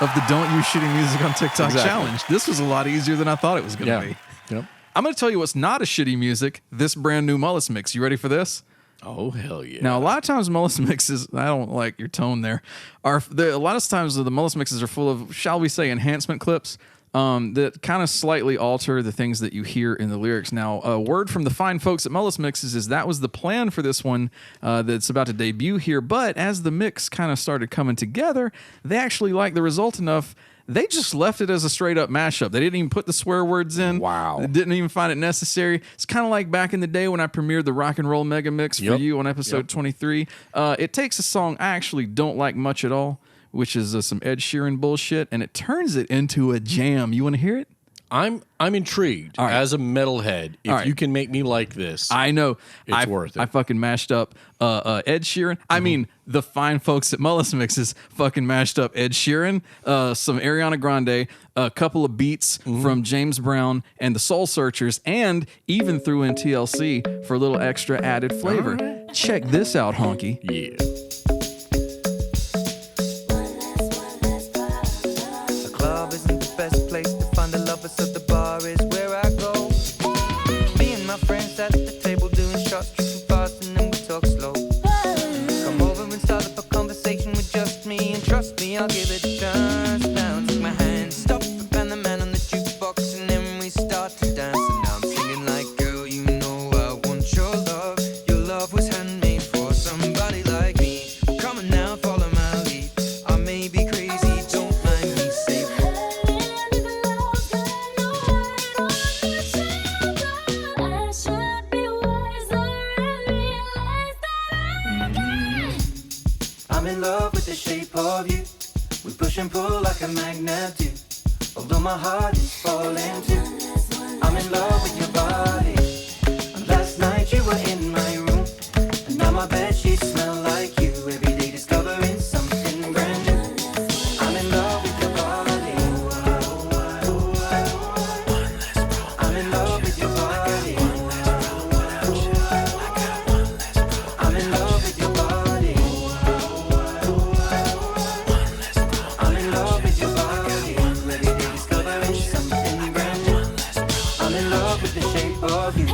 of the Don't Use Shitty Music on TikTok challenge. This was a lot easier than I thought it was going to be. Yep. I'm going to tell you what's not a shitty music, this brand new MullisMix. You ready for this? Oh, hell yeah. Now, a lot of times MullisMixes, I don't like your tone there, a lot of times the MullisMixes are full of, shall we say, enhancement clips. that kind of slightly alter the things that you hear in the lyrics. Now, a word from the fine folks at MullisMix is that was the plan for this one that's about to debut here, but as the mix kind of started coming together, they actually liked the result enough. They just left it as a straight up mashup. They didn't even put the swear words in. Wow. They didn't even find it necessary. It's kind of like back in the day when I premiered the Rock and Roll Mega Mix for you on episode 23. It takes a song I actually don't like much at all, which is some Ed Sheeran bullshit, and it turns it into a jam. You want to hear it? I'm intrigued as a metalhead. If you can make me like this, I know it's worth it. I fucking mashed up Ed Sheeran. I mean, the fine folks at MullisMixes fucking mashed up Ed Sheeran, some Ariana Grande, a couple of beats from James Brown and the Soul Searchers, and even threw in TLC for a little extra added flavor. Check this out, honky. Yeah. So the bar is where I go. Me and my friends at the table doing shots, tripping fast, and then we talk slow. Come over and start up a conversation with just me, and trust me, I'll give it a chance. Now take my hand, stop, and the man on the jukebox, and then we start to dance. And now I'm singing like, girl, you know I want your love. Your love was handmade for somebody like me. Come on now, follow my lead. I may be crazy, don't mind me. Say I'm in love with the shape of you. We push and pull like a magnet do. Although my heart is falling too. I'm in love with your body. And last night you were in my room, and now my bed sheets smell like you. Every day discovering something brand new. I'm in love with your body. I'm in love with your body. I'm in love with your body. I'm in love with your body. Every day discovering something brand new. I'm in love with the shape of you.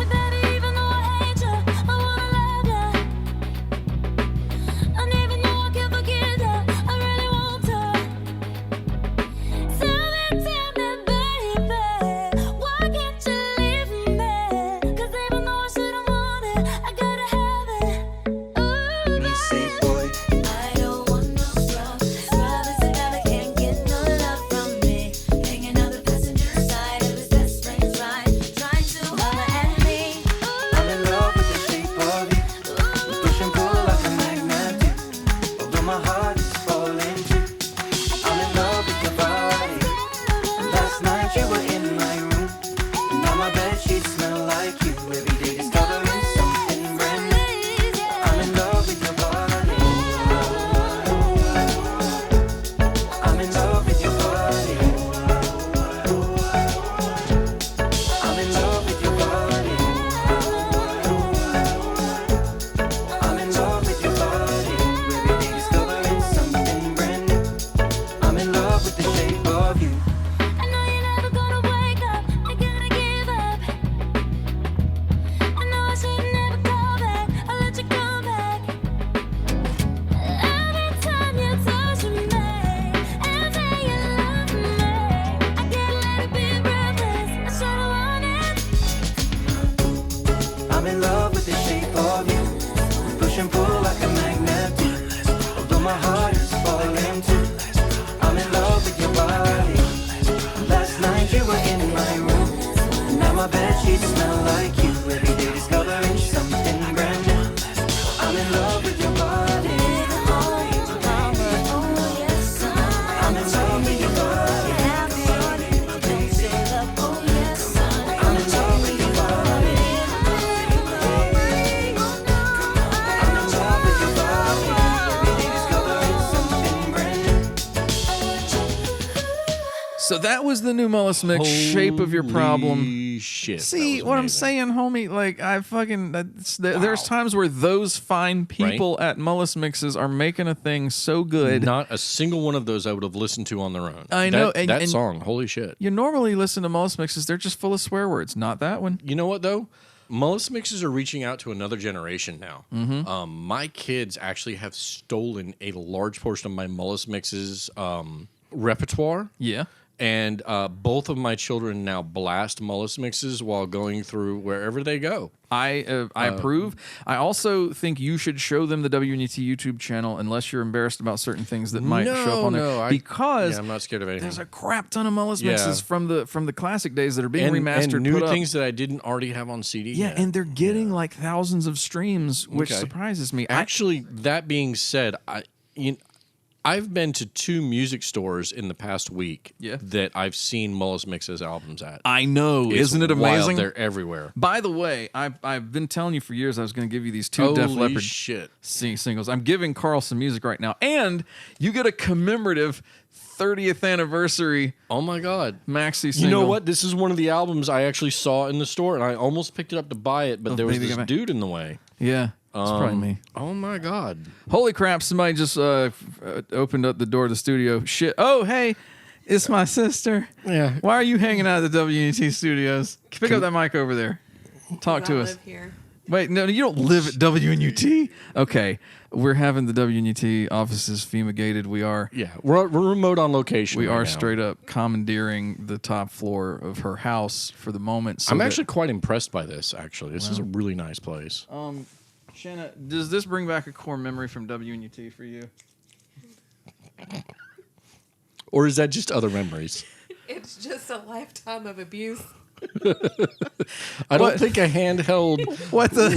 I'm in love with the shape of you. We push and pull like a magnet do. Although my heart is falling too. I'm in love with your body. Last night you were in my room, and now my bed sheets smell like you. Every day discovering something brand new. I'm in love with your body. I'm in love with your body. I'm in love with your body. So that was the new MullisMix, Shape of Your Problem. Shit. See what I'm saying, homie? Like, I fucking... There's times where those fine people at MullisMixes are making a thing so good. Not a single one of those I would have listened to on their own. I know. That song, holy shit. You normally listen to MullisMixes, they're just full of swear words. Not that one. You know what, though? MullisMixes are reaching out to another generation now. Mm-hmm. My kids actually have stolen a large portion of my MullisMixes repertoire. Yeah. And both of my children now blast MullisMixes while going through wherever they go. I approve. I also think you should show them the WNUT YouTube channel unless you're embarrassed about certain things that might show up on there. Because I'm not scared of anything. There's a crap ton of MullisMixes from the classic days that are being remastered, and new put things that I didn't already have on CD. Yeah, and they're getting like thousands of streams, which surprises me. Actually, that being said, I've been to 2 music stores in the past week that I've seen MullisMix's albums at. I know. Isn't it amazing? Wild. They're everywhere. By the way, I've been telling you for years I was going to give you these 2 Def Leppard singles. I'm giving Carl some music right now. And you get a commemorative 30th anniversary. Oh my God. Maxi single. You know what? This is one of the albums I actually saw in the store, and I almost picked it up to buy it, but there was this dude in the way. Yeah. That's probably me. Oh my God. Holy crap, somebody just opened up the door of the studio. Shit. Oh, hey, it's my sister. Yeah. Why are you hanging out at the WNUT studios? Pick up that mic over there. Talk to us. I live here. Wait, no, you don't live at WNUT. Okay. We're having the WNUT offices fumigated. We are. Yeah, we're remote on location. We are straight up commandeering the top floor of her house for the moment. So I'm actually quite impressed by this, actually. This is a really nice place. Shanna, does this bring back a core memory from WNUT for you? Or is that just other memories? It's just a lifetime of abuse. I don't think a handheld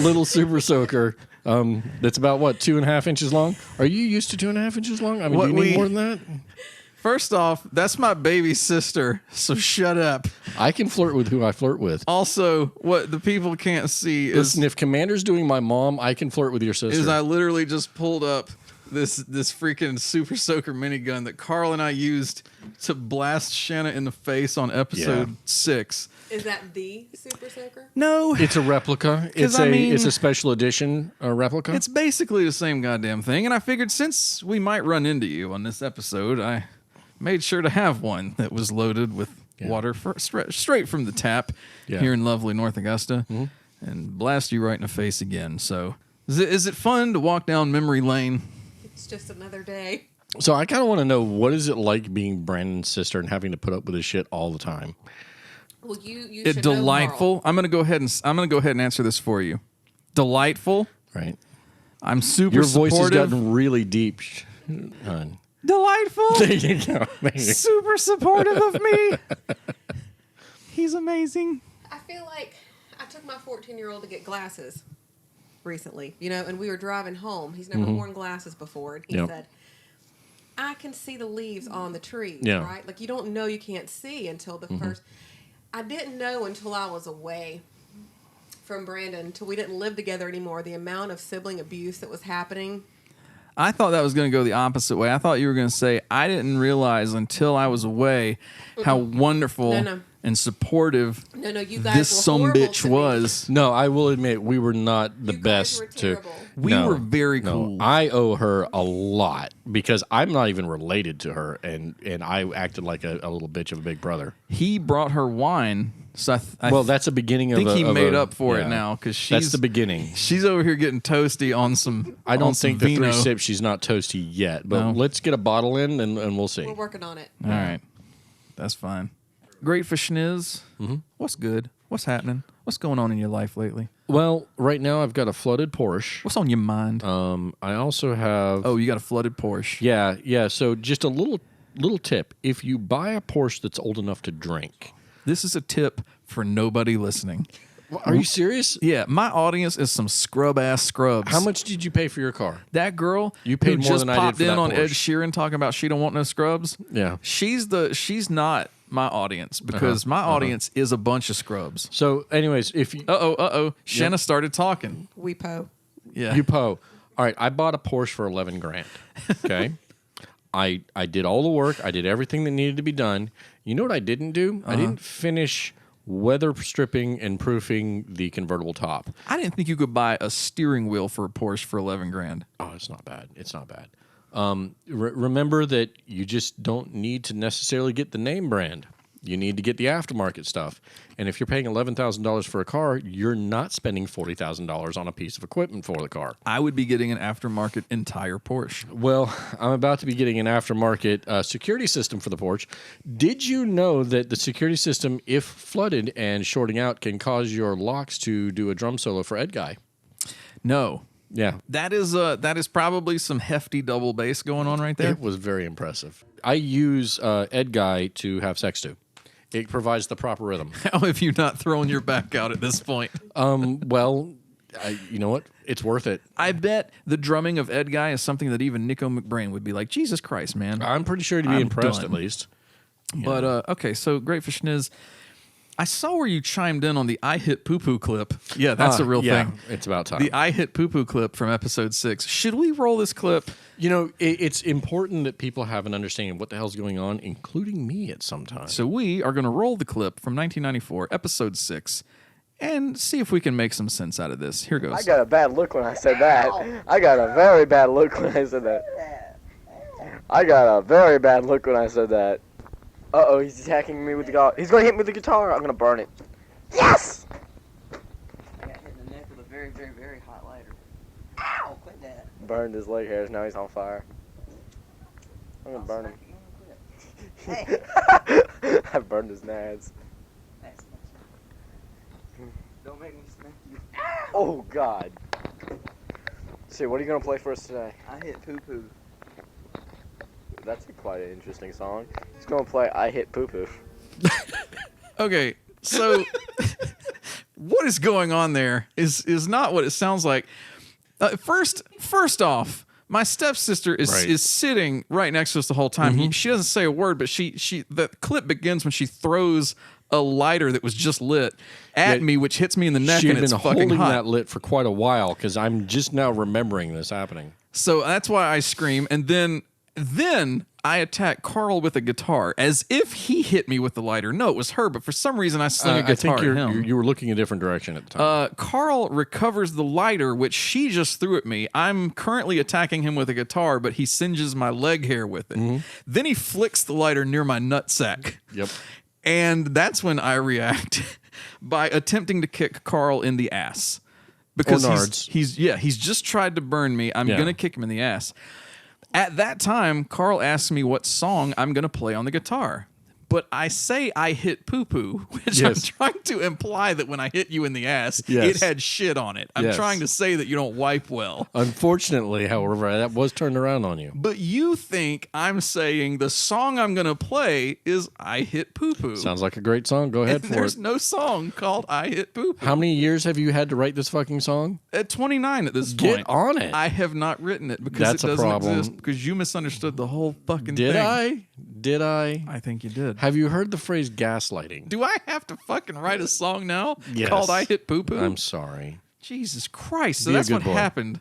little super soaker that's about, 2.5 inches long? Are you used to 2.5 inches long? I mean, do you need more than that? First off, that's my baby sister, so shut up. I can flirt with who I flirt with. Also, what the people can't see is... Listen, if Commander's doing my mom, I can flirt with your sister. Is I literally just pulled up this freaking Super Soaker minigun that Carl and I used to blast Shanna in the face on episode 6. Is that the Super Soaker? No. It's a replica. It's a special edition replica. It's basically the same goddamn thing, and I figured since we might run into you on this episode, I made sure to have one that was loaded with water straight from the tap here in lovely North Augusta and blast you right in the face again. So is it fun to walk down memory lane? It's just another day. So I kind of want to know, what is it like being Brandon's sister and having to put up with his shit all the time? Well, you It's delightful. I'm gonna go ahead and answer this for you. Delightful. Right. I'm super Your voice supportive. has gotten really deep, hon. Delightful. There you go. Super supportive of me. He's amazing. I feel like I took my 14-year-old to get glasses recently, and we were driving home. He's never worn glasses before, and he said, I can see the leaves on the trees, right? Like, you don't know you can't see until the first... I didn't know until I was away from Brandon, until we didn't live together anymore, the amount of sibling abuse that was happening. I thought that was going to go the opposite way. I thought you were going to say, I didn't realize until I was away how wonderful and supportive you guys this were sumbitch was. No, I will admit, we were not the best. We were very cool. I owe her a lot because I'm not even related to her, and I acted like a little bitch of a big brother. He brought her wine. So that's the beginning of I think he made up for it now because that's the beginning. She's over here getting toasty on some. I don't think the vino. 3 sips she's not toasty yet, but let's get a bottle in and we'll see. We're working on it. All right, that's fine. Great for schniz. What's good? What's happening? What's going on in your life lately? Well, right now I've got a flooded Porsche. What's on your mind? I also have. Oh, you got a flooded Porsche. Yeah. So just a little tip: if you buy a Porsche that's old enough to drink. This is a tip for nobody listening. Are you serious? Yeah, my audience is some scrub-ass scrubs. How much did you pay for your car? That girl you paid who more than I did for just popped in on Porsche. Ed Sheeran talking about she don't want no scrubs. Yeah. She's not my audience because my audience is a bunch of scrubs. So anyways, if you... Shanna started talking. Weepo. Yeah. All right, I bought a Porsche for $11,000. Okay. I did all the work. I did everything that needed to be done. You know what I didn't do? I didn't finish weather stripping and proofing the convertible top. I didn't think you could buy a steering wheel for a Porsche for $11,000. Oh, it's not bad. It's not bad. Remember that you just don't need to necessarily get the name brand. You need to get the aftermarket stuff. And if you're paying $11,000 for a car, you're not spending $40,000 on a piece of equipment for the car. I would be getting an aftermarket entire Porsche. Well, I'm about to be getting an aftermarket security system for the Porsche. Did you know that the security system, if flooded and shorting out, can cause your locks to do a drum solo for Ed Guy? No. Yeah. That is probably some hefty double bass going on right there. It was very impressive. I use Ed Guy to have sex to. It provides the proper rhythm. How have you not thrown your back out at this point? Well, you know what? It's worth it. I bet the drumming of Ed Guy is something that even Nico McBrain would be like, Jesus Christ, man. I'm pretty sure he'd be impressed at least. But, okay, so Great Fish Niz, I saw where you chimed in on the I Hit Poo-Poo clip. Yeah, that's a real thing. It's about time. The I Hit Poo-Poo clip from episode 6. Should we roll this clip? You know, it's important that people have an understanding of what the hell's going on, including me at some time. So we are going to roll the clip from 1994, episode 6, and see if we can make some sense out of this. Here goes. I got a bad look when I said that. I got a very bad look when I said that. I got a very bad look when I said that. Uh-oh, he's attacking me with the guitar. He's going to hit me with the guitar. I'm going to burn it. Yes! I got hit in the neck with a very, very, very hot lighter. Ow, quit that. Burned his leg hairs. Now he's on fire. I'm going to burn him. Hey. I burned his nads. Don't make me smack you. Oh, God. See, what are you going to play for us today? I Hit Poo-Poo. That's quite an interesting song. He's going to play I Hit Poo-Poo. Okay, so what is going on there is not what it sounds like. First off, my stepsister is sitting right next to us the whole time. She doesn't say a word, but the clip begins when she throws a lighter that was just lit at me, which hits me in the neck, and it's fucking hot. She had been holding that lit for quite a while because I'm just now remembering this happening. So that's why I scream, and then I attack Carl with a guitar as if he hit me with the lighter. No, it was her, but for some reason I sling a guitar at him. You were looking a different direction at the time. Carl recovers the lighter, which she just threw at me. I'm currently attacking him with a guitar, but he singes my leg hair with it. Then he flicks the lighter near my nutsack. Yep. And that's when I react by attempting to kick Carl in the ass. Because he's just tried to burn me. I'm going to kick him in the ass. At that time, Carl asked me what song I'm going to play on the guitar. But I say I hit poo-poo, which I'm trying to imply that when I hit you in the ass, it had shit on it. I'm trying to say that you don't wipe well. Unfortunately, however, that was turned around on you. But you think I'm saying the song I'm going to play is I Hit Poo-Poo. Sounds like a great song. Go ahead for it. There's no song called I Hit Poo-Poo. How many years have you had to write this fucking song? At 29 at this point. Get on it. I have not written it because it doesn't exist. Because you misunderstood the whole fucking thing. Did I? I think you did. Have you heard the phrase gaslighting? Do I have to fucking write a song now Yes. called I Hit Poo-Poo? I'm sorry. Jesus Christ. So Be a that's good what boy. happened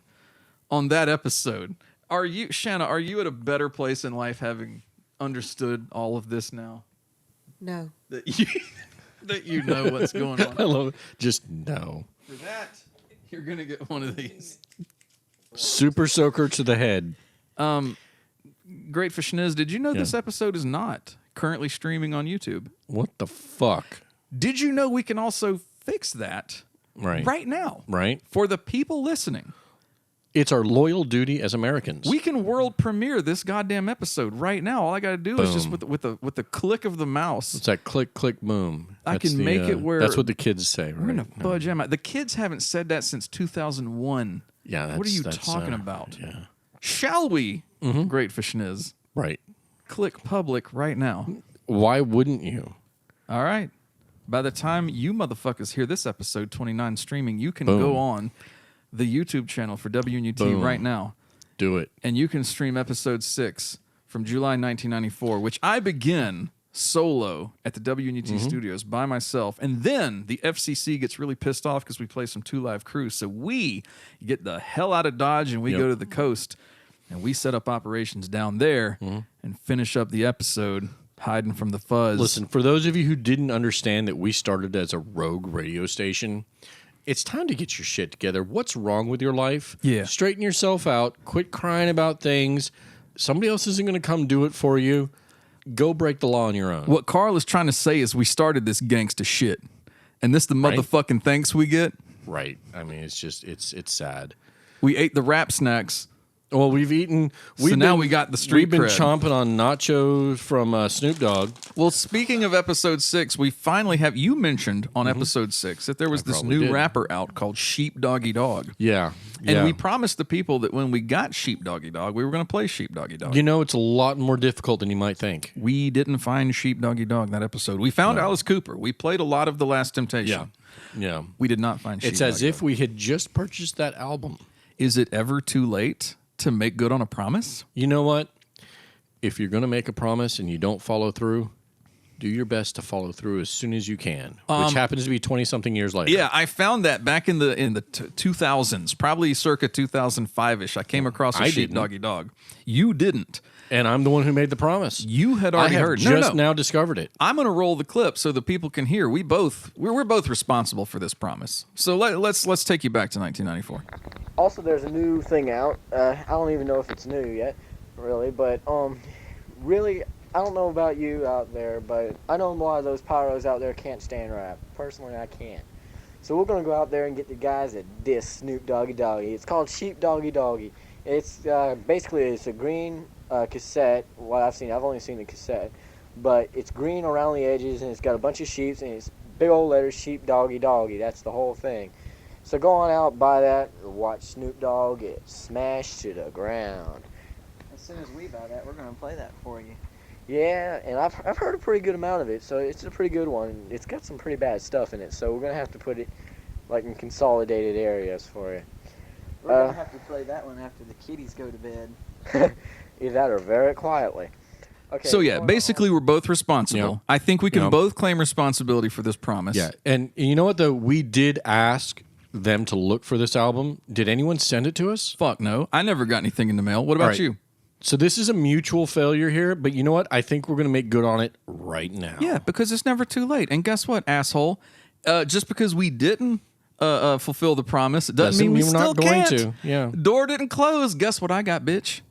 on that episode. Shanna, are you at a better place in life having understood all of this now? No. That you know what's going on. I love it. Just no. For that, you're going to get one of these. Super soaker to the head. Great Fish Niz, did you know this episode is not currently streaming on YouTube? What the fuck? Did you know we can also fix that right now? Right. For the people listening. It's our loyal duty as Americans. We can world premiere this goddamn episode right now. All I got to do is just with the click of the mouse. It's that click, click, boom. I can make it where... That's what the kids say, right? We're going to fudge them out. The kids haven't said that since 2001. Yeah, what are you talking about? Yeah. Shall we, Great Fish Niz? Right. Click public right now. Why wouldn't you? All right. By the time you motherfuckers hear this episode 29 streaming, you can go on the YouTube channel for WNUT right now. Do it. And you can stream episode 6 from July 1994, which I begin solo at the WNUT studios by myself. And then the FCC gets really pissed off because we play some 2 Live Crews. So we get the hell out of Dodge and we go to the coast and we set up operations down there and finish up the episode hiding from the fuzz. Listen, for those of you who didn't understand that we started as a rogue radio station, it's time to get your shit together. What's wrong with your life? Yeah. Straighten yourself out. Quit crying about things. Somebody else isn't going to come do it for you. go break the law on your own. What Carl is trying to say is we started this gangsta shit, and this the motherfucking thanks we get. Right. I mean, it's just it's sad. We ate the rap snacks. Well, we've eaten. Now we got the street We've been cred. chomping on nachos from Snoop Dogg. Well, speaking of episode 6, we finally have. You mentioned on episode 6 that there was this new rapper out called Sheep Doggy Dog. Yeah. And we promised the people that when we got Sheep Doggy Dog, we were going to play Sheep Doggy Dog. You know, it's a lot more difficult than you might think. We didn't find Sheep Doggy Dog that episode. We found Alice Cooper. We played a lot of The Last Temptation. Yeah. We did not find Sheep It's as Doggy if we had just purchased that album. Is it ever too late to make good on a promise? You know what? If you're going to make a promise and you don't follow through, do your best to follow through as soon as you can, which happens to be 20-something years later. Yeah, I found that back in the 2000s, probably circa 2005-ish. I came across a Sheep Doggy Dog. You didn't. And I'm the one who made the promise. You had already heard. Just now discovered it. I'm going to roll the clip so that people can hear. We're both responsible for this promise. So let's take you back to 1994. Also, there's a new thing out. I don't even know if it's new yet, really. But really, I don't know about you out there, but I know a lot of those pyros out there can't stand rap. Personally, I can't. So we're gonna go out there and get the guys that diss Snoop Doggy Doggy. It's called Sheep Doggy Doggy. It's basically it's a green cassette. What I've only seen the cassette, but it's green around the edges and it's got a bunch of sheeps and it's big old letters Sheep Doggy Doggy. That's the whole thing. So go on out, buy that, watch Snoop Dogg get smashed to the ground. As soon as we buy that, we're gonna play that for you. Yeah, and I've heard a pretty good amount of it, so it's a pretty good one. It's got some pretty bad stuff in it, so we're gonna have to put it like in consolidated areas for you. We're gonna have to play that one after the kitties go to bed. Either that or very quietly. Okay. So yeah, basically we're both responsible. Yeah. I think we can Yeah. both claim responsibility for this promise. Yeah, and you know what, though? We did ask them to look for this album. Did anyone send it to us? Fuck no. I never got anything in the mail. What about you? So this is a mutual failure here, but you know what? I think we're going to make good on it right now. Yeah, because it's never too late. And guess what, asshole? Just because we didn't fulfill the promise, it doesn't mean we we're still not going can't. to. Yeah. Door didn't close. Guess what I got, bitch?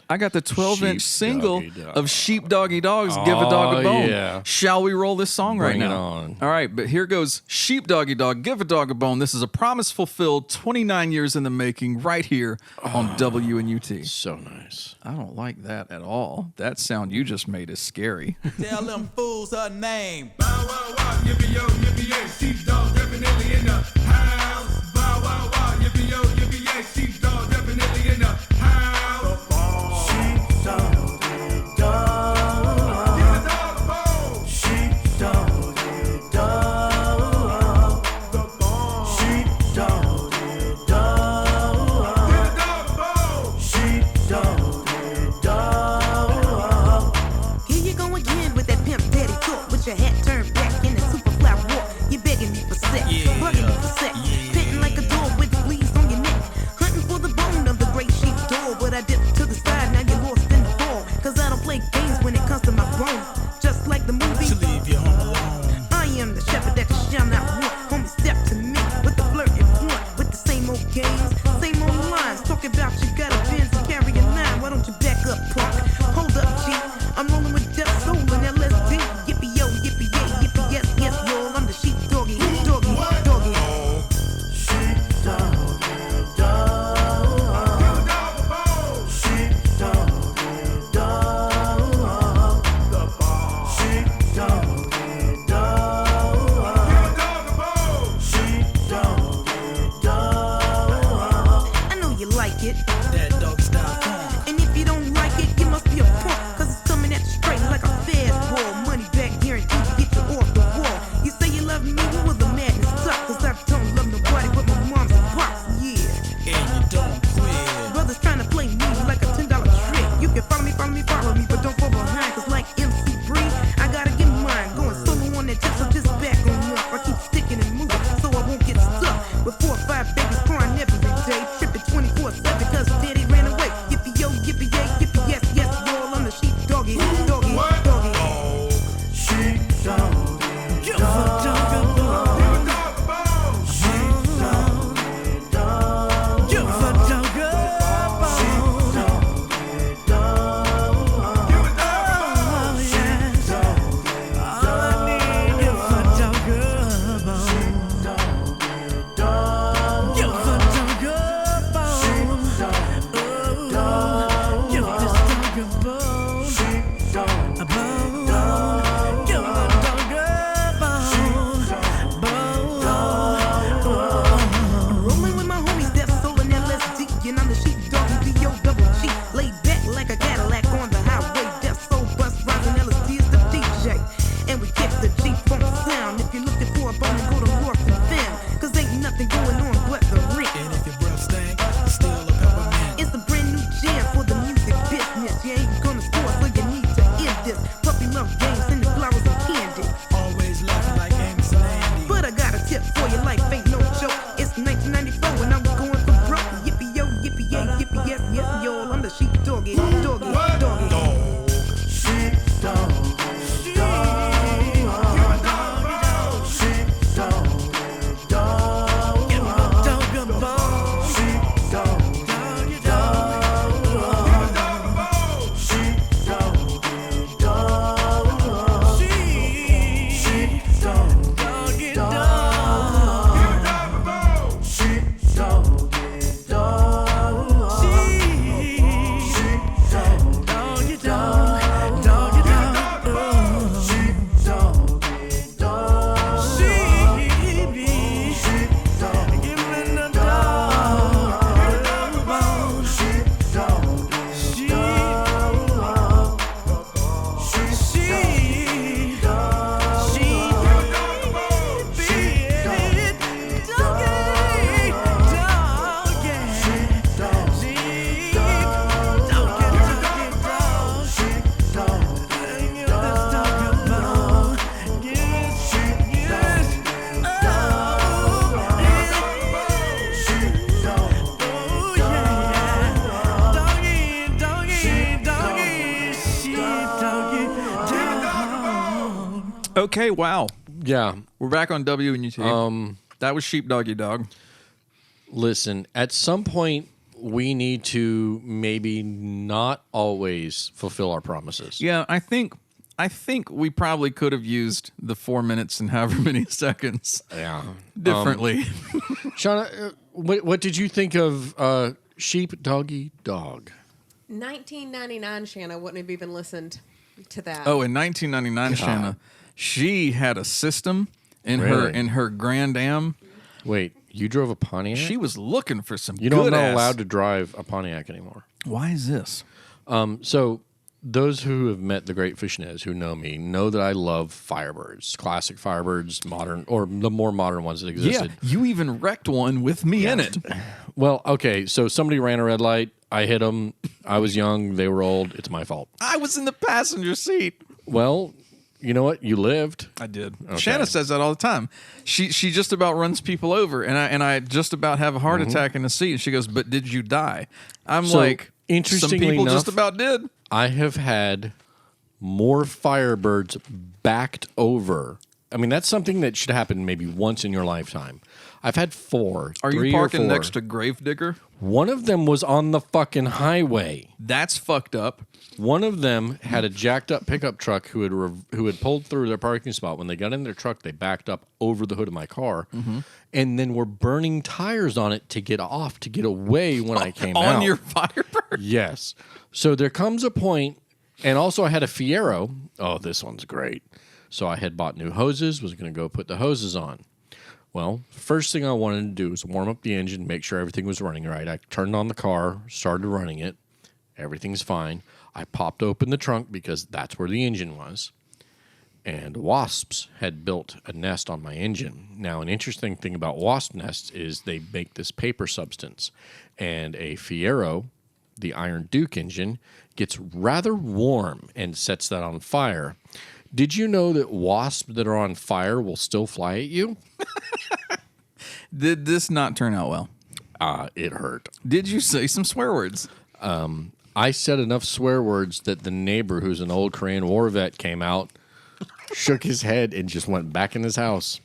I got the 12-inch single of Sheep Doggy Dogs, Give a Dog a Bone. Yeah. Shall we roll this song right Bring it now? on. All right, but here goes Sheep Doggy Dog, Give a Dog a Bone. This is a promise fulfilled, 29 years in the making, right here on WNUT. So nice. I don't like that at all. That sound you just made is scary. Tell them fools her name. Bow wow wow, yippee yo, yippee yay, sheepdog definitely in the house. Bow wow wow, yippee yo, yippee yay, sheepdog definitely in the house. Your head turned back in a super flat walk. You're begging me for sex, bugging me for sex, panting like a dog with fleas on your neck, hunting Okay, wow. Yeah. We're back on WNUT. That was Sheepdoggy Dog. Listen, at some point, we need to maybe not always fulfill our promises. Yeah, I think we probably could have used the 4 minutes and however many seconds differently. Shauna, what did you think of Sheepdoggy Dog? 1999, Shanna wouldn't have even listened to that. Oh, in 1999, Shanna, she had a system in her Grand Am. Wait, you drove a Pontiac? She was looking for some. You know, I'm not allowed to drive a Pontiac anymore. Why is this? So those who have met the great Fishnez, who know me, know that I love Firebirds, classic Firebirds, modern or the more modern ones that existed. Yeah, you even wrecked one with me in it. Well, okay, so somebody ran a red light. I hit them. I was young. They were old. It's my fault. I was in the passenger seat. Well, you know what? You lived. I did. Okay. Shanna says that all the time. She just about runs people over, and I just about have a heart attack in the seat. And she goes, "But did you die?" I'm like, interestingly some people enough, just about did. I have had more Firebirds backed over. I mean, that's something that should happen maybe once in your lifetime. I've had 4. Are 3 you or parking 4. next to Gravedigger? One of them was on the fucking highway. That's fucked up. One of them had a jacked up pickup truck who had pulled through their parking spot. When they got in their truck, they backed up over the hood of my car, and then were burning tires on it to get off, to get away when I came out. On your Firebird? Yes. So there comes a point, and also I had a Fiero. Oh, this one's great. So I had bought new hoses, was going to go put the hoses on. Well, first thing I wanted to do was warm up the engine, make sure everything was running right. I turned on the car, started running it. Everything's fine. I popped open the trunk because that's where the engine was. And wasps had built a nest on my engine. Now, an interesting thing about wasp nests is they make this paper substance. And a Fiero, the Iron Duke engine, gets rather warm and sets that on fire. Did you know that wasps that are on fire will still fly at you? Did this not turn out well? It hurt. Did you say some swear words? I said enough swear words that the neighbor, who's an old Korean War vet, came out, shook his head, and just went back in his house.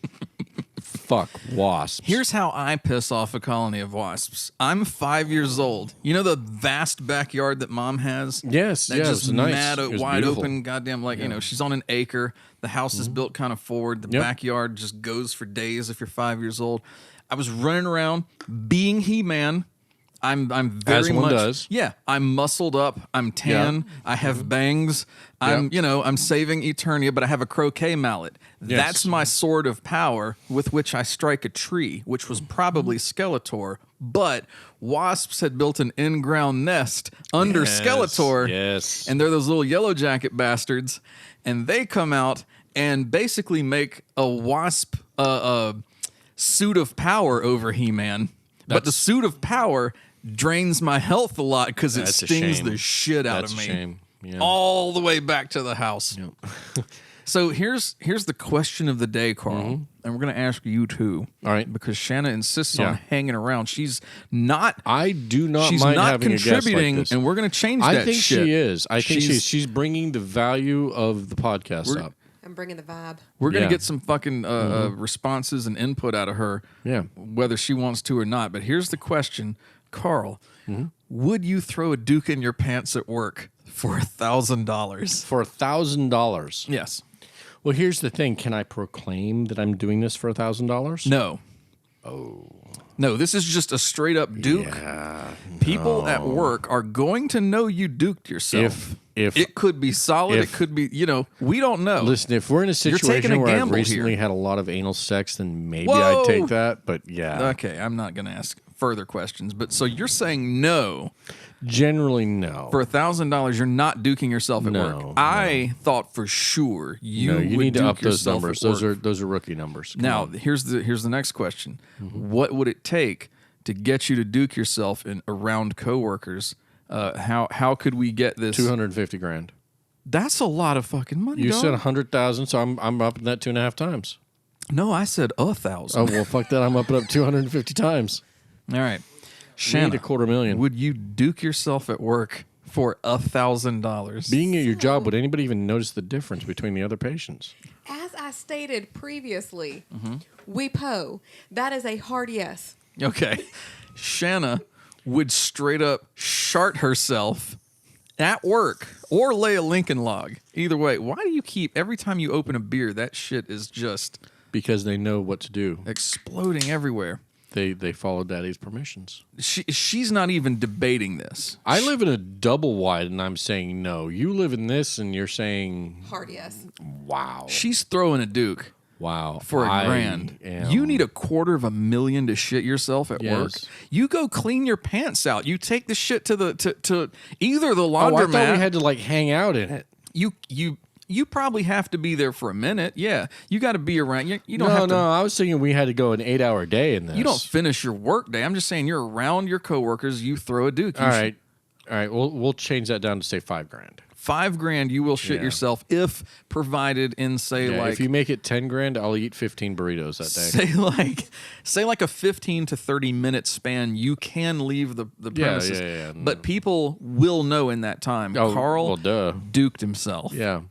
Fuck wasps. Here's how I piss off a colony of wasps. I'm 5 years old. You know the vast backyard that Mom has? Yes, that yeah, just it was nice. mad, It was wide beautiful. open, goddamn, like, you know, she's on an acre. The house is built kind of forward. The backyard just goes for days if you're 5 years old. I was running around being He-Man. I'm very As one much does. Yeah, I'm muscled up. I'm tan. I have bangs. I'm I'm saving Eternia, but I have a croquet mallet. Yes. That's my sword of power with which I strike a tree, which was probably Skeletor. But wasps had built an in-ground nest under Skeletor. Yes. And they're those little yellow jacket bastards, and they come out and basically make a wasp suit of power over He-Man. But the suit of power drains my health a lot because it stings the shit out of me. That's a shame. Yeah. All the way back to the house. So here's the question of the day, Carl, and we're going to ask you too. All right, because Shanna insists on hanging around. She's not. I do not. She's mind not having contributing, a guest like this. and we're going to change that. I think shit. she is. I think she's bringing the value of the podcast up. I'm bringing the vibe. We're going to get some fucking responses and input out of her, whether she wants to or not. But here's the question, Carl. Would you throw a Duke in your pants at work for $1,000? For $1,000? Yes. Well, here's the thing. Can I proclaim that I'm doing this for $1,000? No. Oh. No, this is just a straight up Duke. Yeah, People at work are going to know you duked yourself. If it could be solid, it could be, we don't know. Listen, if we're in a situation where I've recently had a lot of anal sex, then maybe I'd take that. But yeah. Okay, I'm not going to ask further questions. But so you're saying no. Generally, no. For $1,000, you're not duking yourself at work. I thought for sure you would need to up those yourself numbers. at work. Those are rookie numbers. Come now, on. here's the next question. What would it take to get you to duke yourself around coworkers? How could we get this? $250,000. That's a lot of fucking money. You dog. said 100,000, so I'm up in that 2.5 times. No, I said 1,000. Oh well, fuck that. I'm up it up 250 times. All right, Shanna, need $250,000. Would you duke yourself at work for $1,000? Being at your job, would anybody even notice the difference between the other patients? As I I stated previously, we po. That is a hard yes. Okay. Shanna would straight up shart herself at work or lay a Lincoln log. Either way, why do you keep, every time you open a beer, that shit is just... Because they know what to do. Exploding everywhere. They follow Daddy's permissions. She's not even debating this. I live in a double wide, and I'm saying no. You live in this, and you're saying... Hard yes. Wow. She's throwing a Duke. Wow. For $1,000. You need $250,000 to shit yourself at work. You go clean your pants out. You take the shit to to either the laundromat. Oh, I thought we had to like hang out in it. You probably have to be there for a minute. Yeah. You got to be around. You don't have to. No, I was thinking we had to go an 8-hour day in this. You don't finish your work day. I'm just saying you're around your coworkers. You throw a Duke. All right. We'll change that down to say $5,000. $5,000 you will shit yourself if provided in like if you make it $10,000, I'll eat 15 burritos that day. Say like a 15 to 30 minute span, you can leave the premises. Yeah. But people will know in that time. Carl duked himself. Yeah.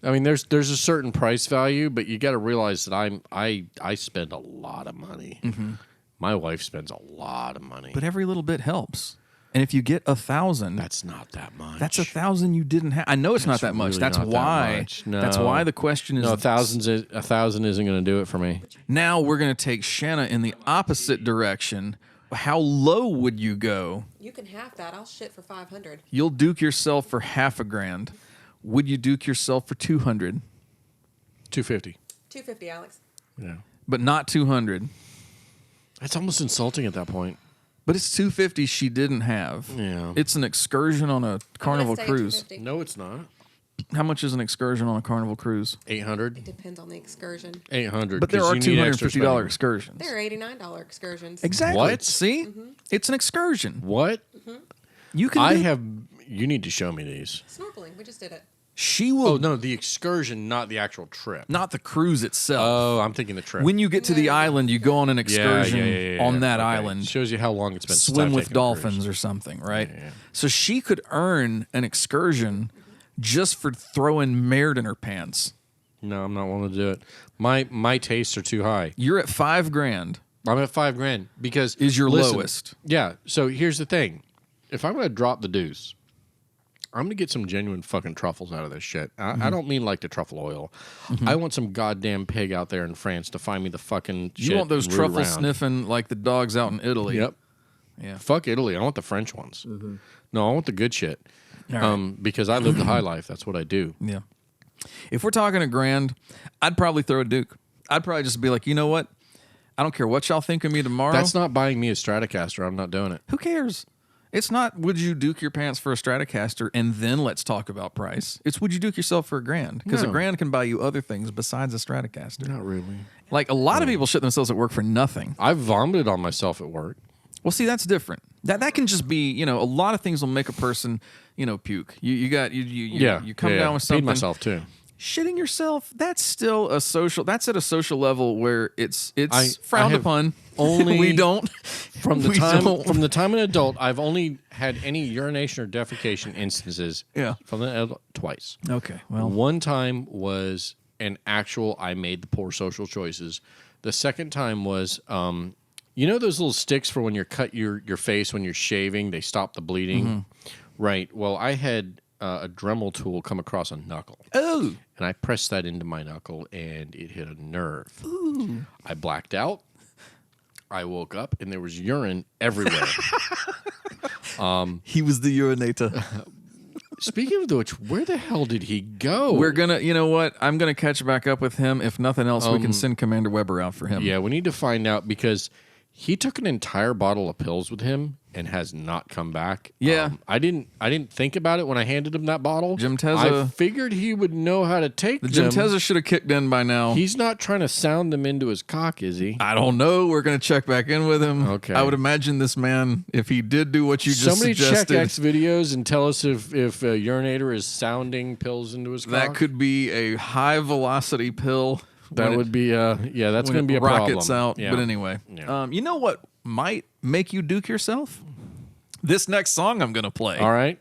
I mean, there's a certain price value, but you got to realize that I spend a lot of money. Mm-hmm. My wife spends a lot of money, but every little bit helps. And if you get 1,000, that's not that much. That's 1,000 you didn't have. I know it's not that much. Really That's not why. That much. No. That's why the question is. No, 1,000 isn't going to do it for me. Now we're going to take Shanna in the opposite direction. How low would you go? You can half that. I'll shit for $500. You'll duke yourself for $1,000. Would you duke yourself for $200? $250. $250, Alex. Yeah, but not $200. That's almost insulting at that point. But it's $250 she didn't have. Yeah. It's an excursion on a Carnival cruise. No, it's not. How much is an excursion on a Carnival cruise? $800. It depends on the excursion. $800. But there are $250 excursions. There are $89 excursions. Exactly. What? See? It's an excursion. What? You can. You need to show me these. Snorkeling. We just did it. She will. Oh no, the excursion, not the actual trip. Not the cruise itself. Oh, I'm thinking the trip. When you get to the island, you go on an excursion on that island. Shows you how long it's been. Swim with dolphins or something, right? Yeah. So she could earn an excursion just for throwing merde in her pants. No, I'm not willing to do it. My tastes are too high. You're at $5,000. I'm at $5,000 because is your lowest. Yeah. So here's the thing: if I'm going to drop the deuce, I'm going to get some genuine fucking truffles out of this shit. I don't mean like the truffle oil. I want some goddamn pig out there in France to find me the fucking shit. You want those truffles sniffing like the dogs out in Italy. Yep. Yeah. Fuck Italy. I want the French ones. No, I want the good shit. Because I live the high life. That's what I do. Yeah. If we're talking $1,000, I'd probably throw a Duke. I'd probably just be like, you know what? I don't care what y'all think of me tomorrow. That's not buying me a Stratocaster. I'm not doing it. Who cares? It's not would you duke your pants for a Stratocaster and then let's talk about price. It's would you duke yourself for $1,000? Because $1,000 can buy you other things besides a Stratocaster. Not really. Like a lot of people shit themselves at work for nothing. I've vomited on myself at work. Well, see, that's different. That can just be, a lot of things will make a person, puke. You come down with something. Paid myself too. Shitting yourself, that's still that's at a social level where it's frowned upon. Only we don't. From the time an adult, I've only had any urination or defecation instances. Yeah. From an adult twice. Okay. Well, one time was an actual I made the poor social choices. The second time was those little sticks for when you cut your face when you're shaving, they stop the bleeding. Mm-hmm. Right. Well, I had a Dremel tool come across a knuckle. Oh. And I pressed that into my knuckle, and it hit a nerve. Ooh. I blacked out. I woke up, and there was urine everywhere. He was the urinator. Speaking of which, where the hell did he go? We're going to, you know what? I'm going to catch back up with him. If nothing else, we can send Commander Weber out for him. Yeah, we need to find out because he took an entire bottle of pills with him and has not come back. Yeah. I didn't think about it when I handed him that bottle. Jim Tezza. I figured he would know how to take them. Jim Tezza should have kicked in by now. He's not trying to sound them into his cock, is he? I don't know. We're going to check back in with him. Okay. I would imagine this man, if he did do what you just suggested. Somebody check X videos and tell us if a urinator is sounding pills into his cock. That could be a high velocity pill. That would be, that's going to be a problem. Rockets out. Yeah. But anyway, you know what might make you duke yourself? This next song I'm going to play. All right.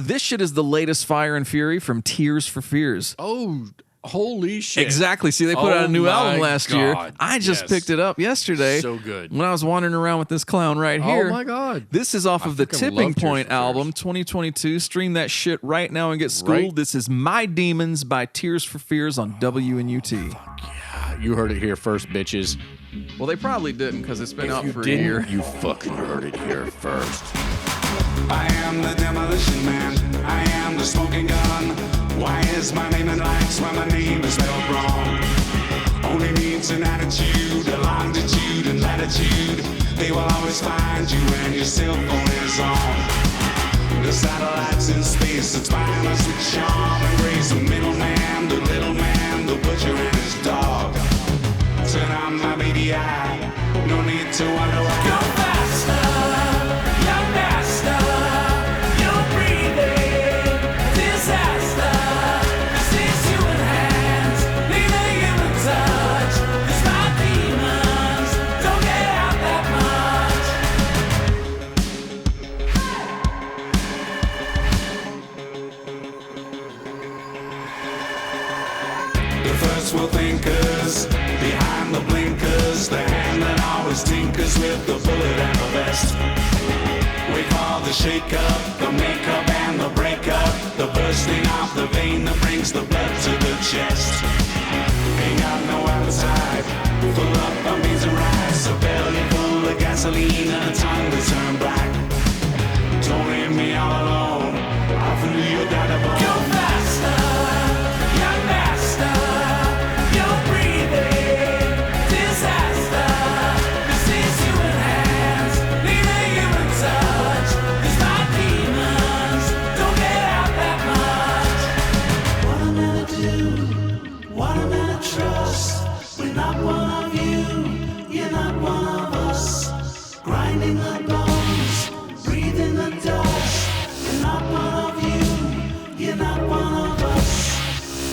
This shit is the latest Fire and Fury from Tears for Fears. Oh, Holy shit. Exactly. See, they put out a new album last year. I just picked it up yesterday. So good. When I was wandering around with this clown right here. Oh my God. This is off of the Tipping Point album, 2022. Stream that shit right now and get schooled. Right. This is My Demons by Tears for Fears on WNUT. Fuck yeah. You heard it here first, bitches. Well, they probably didn't because it's been out for a Didn't year. You fucking heard it here first. I am the demolition man. I am the smoking gun. Why is my name in lights when my name is spelled wrong? Only means an attitude, a longitude and latitude. They will always find you when your cell phone is on. The satellites in space, it's violence with charm and grace. The middleman, the little man, the butcher and his dog. Turn on my baby eye, no need to wonder why. Go faster, young master, you're breathing disaster. This is human hands, need a human touch. It's my demons, don't get out that much. The first world thinkers, behind the blinkers, the hand that always tinkers with the bullet and the vest. We call the shake-up, the make-up and the break-up, the bursting off the vein that brings the blood to the chest. Ain't got no appetite, full up of beans and rice, a belly full of gasoline and a tongue that turned black. Don't leave me all alone, I feel you got a bone. Go faster, young master, you're breathing disaster. This is human hands, need a human touch. It's my demons, don't get out that much. What am I to do? What am I to trust? We're not one of you, you're not one of us. Grinding the bones, breathing the dust. We're not one of you, you're not one of us.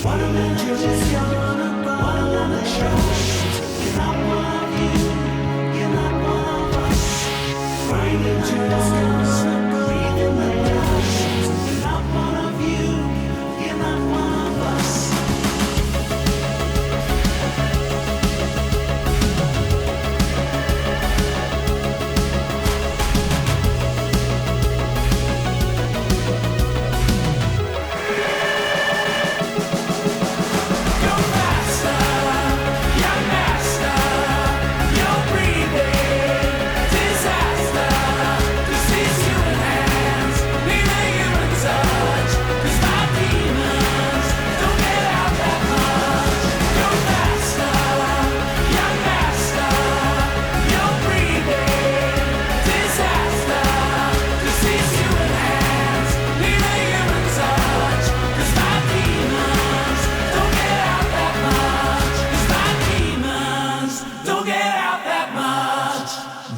What am I to do? What am I to trust? You're not one of you, you're not one of us. Grinding the bones, breathing the dust. We're not one of you, you're not one of us.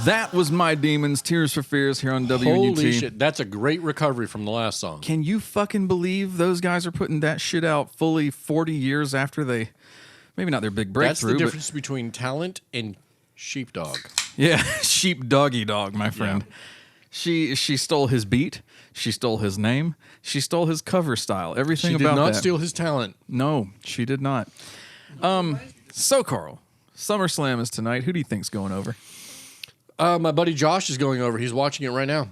That was My Demons, Tears for Fears here on WNUT. Holy shit, that's a great recovery from the last song. Can you fucking believe those guys are putting that shit out fully 40 years after they, maybe not their big breakthrough. That's the difference between talent and sheepdog. Yeah, sheep doggy dog, my friend. Yeah. She stole his beat. She stole his name. She stole his cover style. Everything about that. She did not steal his talent. No, she did not. So, Carl, SummerSlam is tonight. Who do you think's going over? My buddy Josh is going over. He's watching it right now.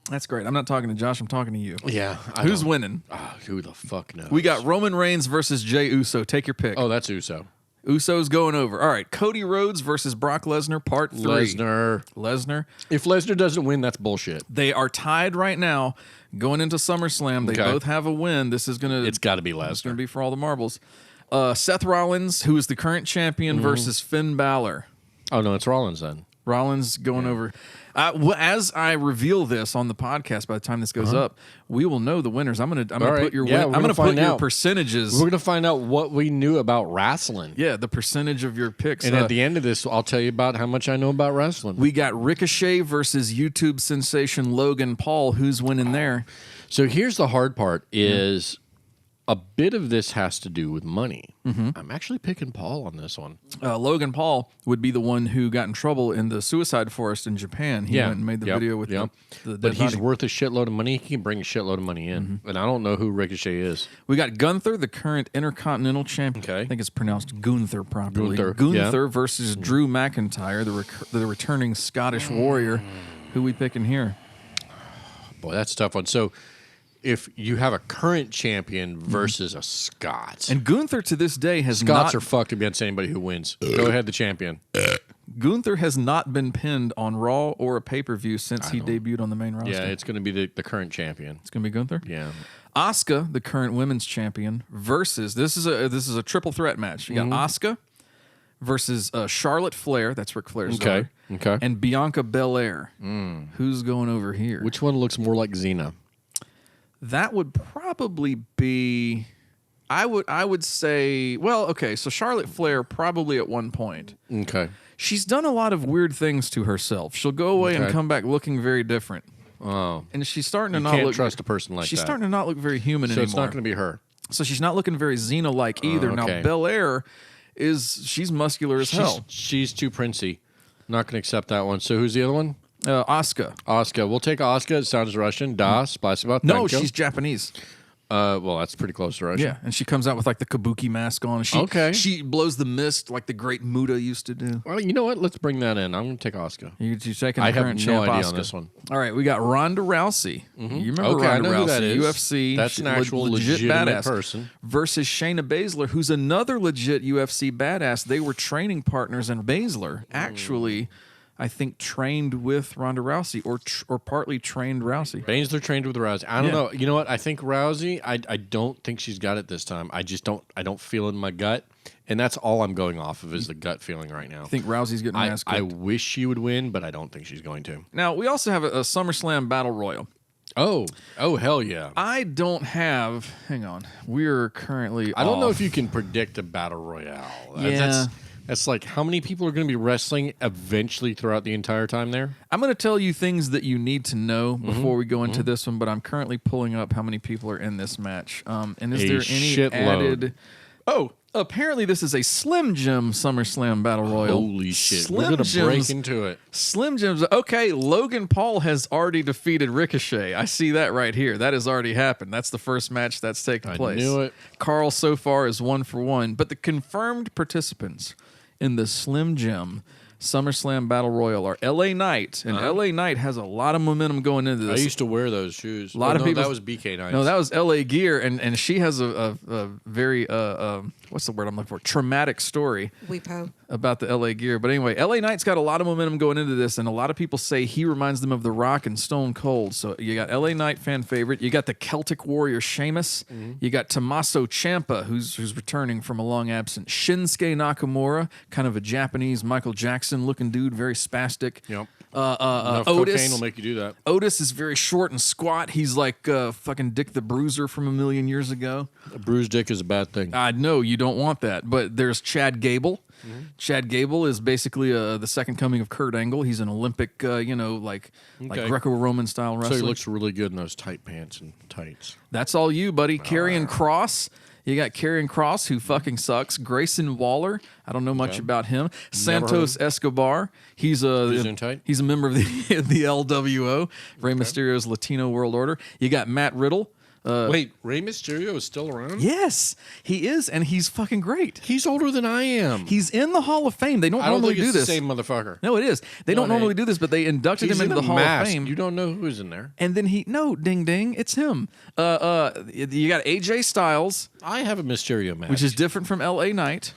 That's great. I'm not talking to Josh. I'm talking to you. Yeah. Who's winning? Who the fuck knows? We got Roman Reigns versus Jey Uso. Take your pick. Oh, that's Uso. Uso's going over. All right. Cody Rhodes versus Brock Lesnar, part 3. Lesnar. If Lesnar doesn't win, that's bullshit. They are tied right now going into SummerSlam. They both have a win. This is going to... It's got to be Lesnar. It's going to be for all the marbles. Seth Rollins, who is the current champion, versus Finn Balor. Oh, no, it's Rollins then. Rollins going over. As I reveal this on the podcast, by the time this goes up, we will know the winners. I'm gonna put your I'm gonna put your percentages. We're gonna find out what we knew about wrestling. Yeah, the percentage of your picks. And at the end of this, I'll tell you about how much I know about wrestling. We got Ricochet versus YouTube sensation Logan Paul. Who's winning there? So here's the hard part: is a bit of this has to do with money. Mm-hmm. I'm actually picking Paul on this one. Logan Paul would be the one who got in trouble in the suicide forest in Japan. He went and made the video with the But dead he's body. worth a shitload of money. He can bring a shitload of money in. And I don't know who Ricochet is. We got Gunther, the current Intercontinental Champion. Okay. I think it's pronounced Gunther properly. Gunther, versus Drew McIntyre, the returning Scottish warrior. Who we picking here? Boy, that's a tough one. So if you have a current champion versus a Scot. And Gunther to this day has Scots not... are fucked against anybody who wins. Go ahead, the champion. Gunther has not been pinned on Raw or a pay-per-view since he debuted on the main roster. Yeah, it's going to be the current champion. It's going to be Gunther? Yeah. Asuka, the current women's champion, versus... This is a triple threat match. You got Asuka versus Charlotte Flair. That's Ric Flair's daughter. Okay. And Bianca Belair. Who's going over here? Which one looks more like Xena? That would probably be... I would say... Well, okay, so Charlotte Flair probably at one point. Okay. She's done a lot of weird things to herself. She'll go away and come back looking very different. Oh. And she's starting to You not can't look... trust a person like She's that. starting to not look very human So anymore. it's not going to be her. So she's not looking very Xena-like either. okay. Now, Belair she's muscular as hell. She's too princey. Not going to accept that one. So who's the other one? Asuka. Asuka. We'll take Asuka. It sounds Russian. Da, spasiba. No, thank you. she's Japanese. Well, that's pretty close to Russian. Yeah, and she comes out with like the kabuki mask on. She blows the mist like the great Muda used to do. Well, you know what? Let's bring that in. I'm going to take Asuka. You're taking I the have current no champ, idea Asuka. on this one. All right, we got Ronda Rousey. You remember Okay, I Ronda know Rousey, who that is. UFC. That's an actual legitimate badass person. versus Shayna Baszler, who's another legit UFC badass. They were training partners, and Baszler actually, I think, trained with Ronda Rousey or partly trained Rousey. Baszler trained with Rousey. I don't know. You know what? I think Rousey, I don't think she's got it this time. I don't feel it in my gut. And that's all I'm going off of is the gut feeling right now. I think Rousey's getting her ass kicked. I wish she would win, but I don't think she's going to. Now, we also have a SummerSlam Battle Royal. Oh, hell yeah. I don't have... Hang on. We're currently I don't know off. if you can predict a Battle Royale. Yeah. That's like how many people are going to be wrestling eventually throughout the entire time there? I'm going to tell you things that you need to know before we go into this one, but I'm currently pulling up how many people are in this match. And is there any shitload. added... Oh, apparently this is a Slim Jim SummerSlam Battle Royal. Holy shit. Slim We're going to break Jims- into it. Slim Jim's... Okay, Logan Paul has already defeated Ricochet. I see that right here. That has already happened. That's the first match that's taken place. I knew it. Carl so far is 1-for-1, but the confirmed participants in the Slim Jim SummerSlam Battle Royal are LA Knight, and LA Knight has a lot of momentum going into this. I used to wear those shoes. A lot of people. That was BK Knight. No, that was LA Gear, and she has a very what's the word I'm looking for? Traumatic story about the LA Gear. But anyway, LA Knight's got a lot of momentum going into this, and a lot of people say he reminds them of The Rock and Stone Cold. So you got LA Knight, fan favorite. You got the Celtic Warrior Sheamus. You got Tommaso Ciampa, who's returning from a long absence. Shinsuke Nakamura, kind of a Japanese Michael Jackson looking dude, very spastic. Yep. Otis. Cocaine will make you do that. Otis is very short and squat. He's like fucking Dick the Bruiser from a million years ago. A bruised dick is a bad thing. I know you don't want that. But there's Chad Gable. Chad Gable is basically the second coming of Kurt Angle. He's an Olympic, like Greco-Roman style wrestler. So he looks really good in those tight pants and tights. That's all you, buddy. Karrion Kross. You got Karrion Kross, who fucking sucks. Grayson Waller. I don't know much about him. Santos Escobar. He's a member of the LWO, Rey Mysterio's Latino World Order. You got Matt Riddle. Wait, Rey Mysterio is still around? Yes, he is, and he's fucking great. He's older than I am. He's in the Hall of Fame. They don't normally think do it's this. The same motherfucker. No, it is. They don't normally do this, but they inducted him into the Hall of Fame. You don't know who's in there. And then ding ding, it's him. You got AJ Styles. I have a Mysterio match, which is different from LA Knight.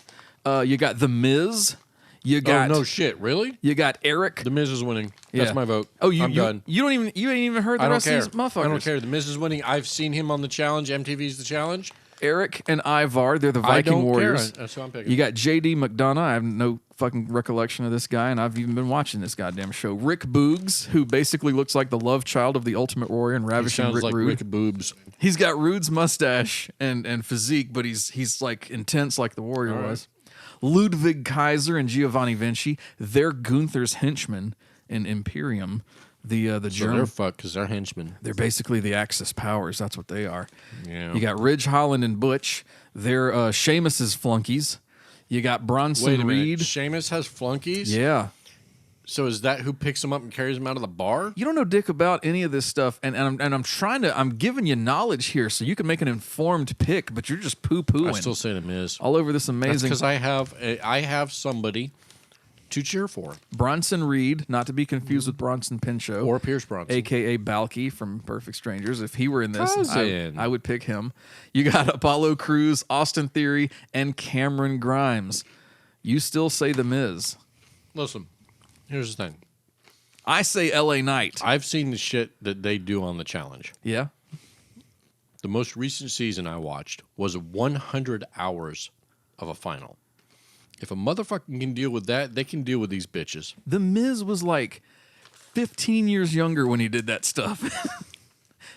You got The Miz. You got no shit, really? You got Eric. The Miz is winning. That's my vote. Oh, I'm done. You ain't even heard the rest of these motherfuckers. I don't care. The Miz is winning. I've seen him on the challenge. MTV's the challenge. Eric and Ivar, they're the Viking Warriors. That's who I'm picking. You got JD McDonough. I have no fucking recollection of this guy, and I've even been watching this goddamn show. Rick Boogs, who basically looks like the love child of the Ultimate Warrior and Ravishing Rick Rick Rude. Rick Boobs. He's got Rude's mustache and physique, but he's like intense like the Warrior was. Ludwig Kaiser and Giovanni Vinci, they're Gunther's henchmen in Imperium. The So germ. they're fucked because they're henchmen. They're basically the Axis powers. That's what they are. Yeah. You got Ridge Holland and Butch. They're Sheamus's flunkies. You got Bronson Wait a minute. Reed. Sheamus has flunkies? Yeah. So is that who picks them up and carries them out of the bar? You don't know dick about any of this stuff, and I'm giving you knowledge here so you can make an informed pick, but you're just poo-pooing. I still say the Miz. All over this amazing. Because I have somebody to cheer for. Bronson Reed, not to be confused with Bronson Pinchot. Or Pierce Bronson. A.K.A. Balky from Perfect Strangers. If he were in this, Cousin. I would pick him. You got Apollo Crews, Austin Theory, and Cameron Grimes. You still say The Miz. Listen, here's the thing. I say L.A. Knight. I've seen the shit that they do on the challenge. Yeah? The most recent season I watched was 100 hours of a final. If a motherfucker can deal with that, they can deal with these bitches. The Miz was like 15 years younger when he did that stuff.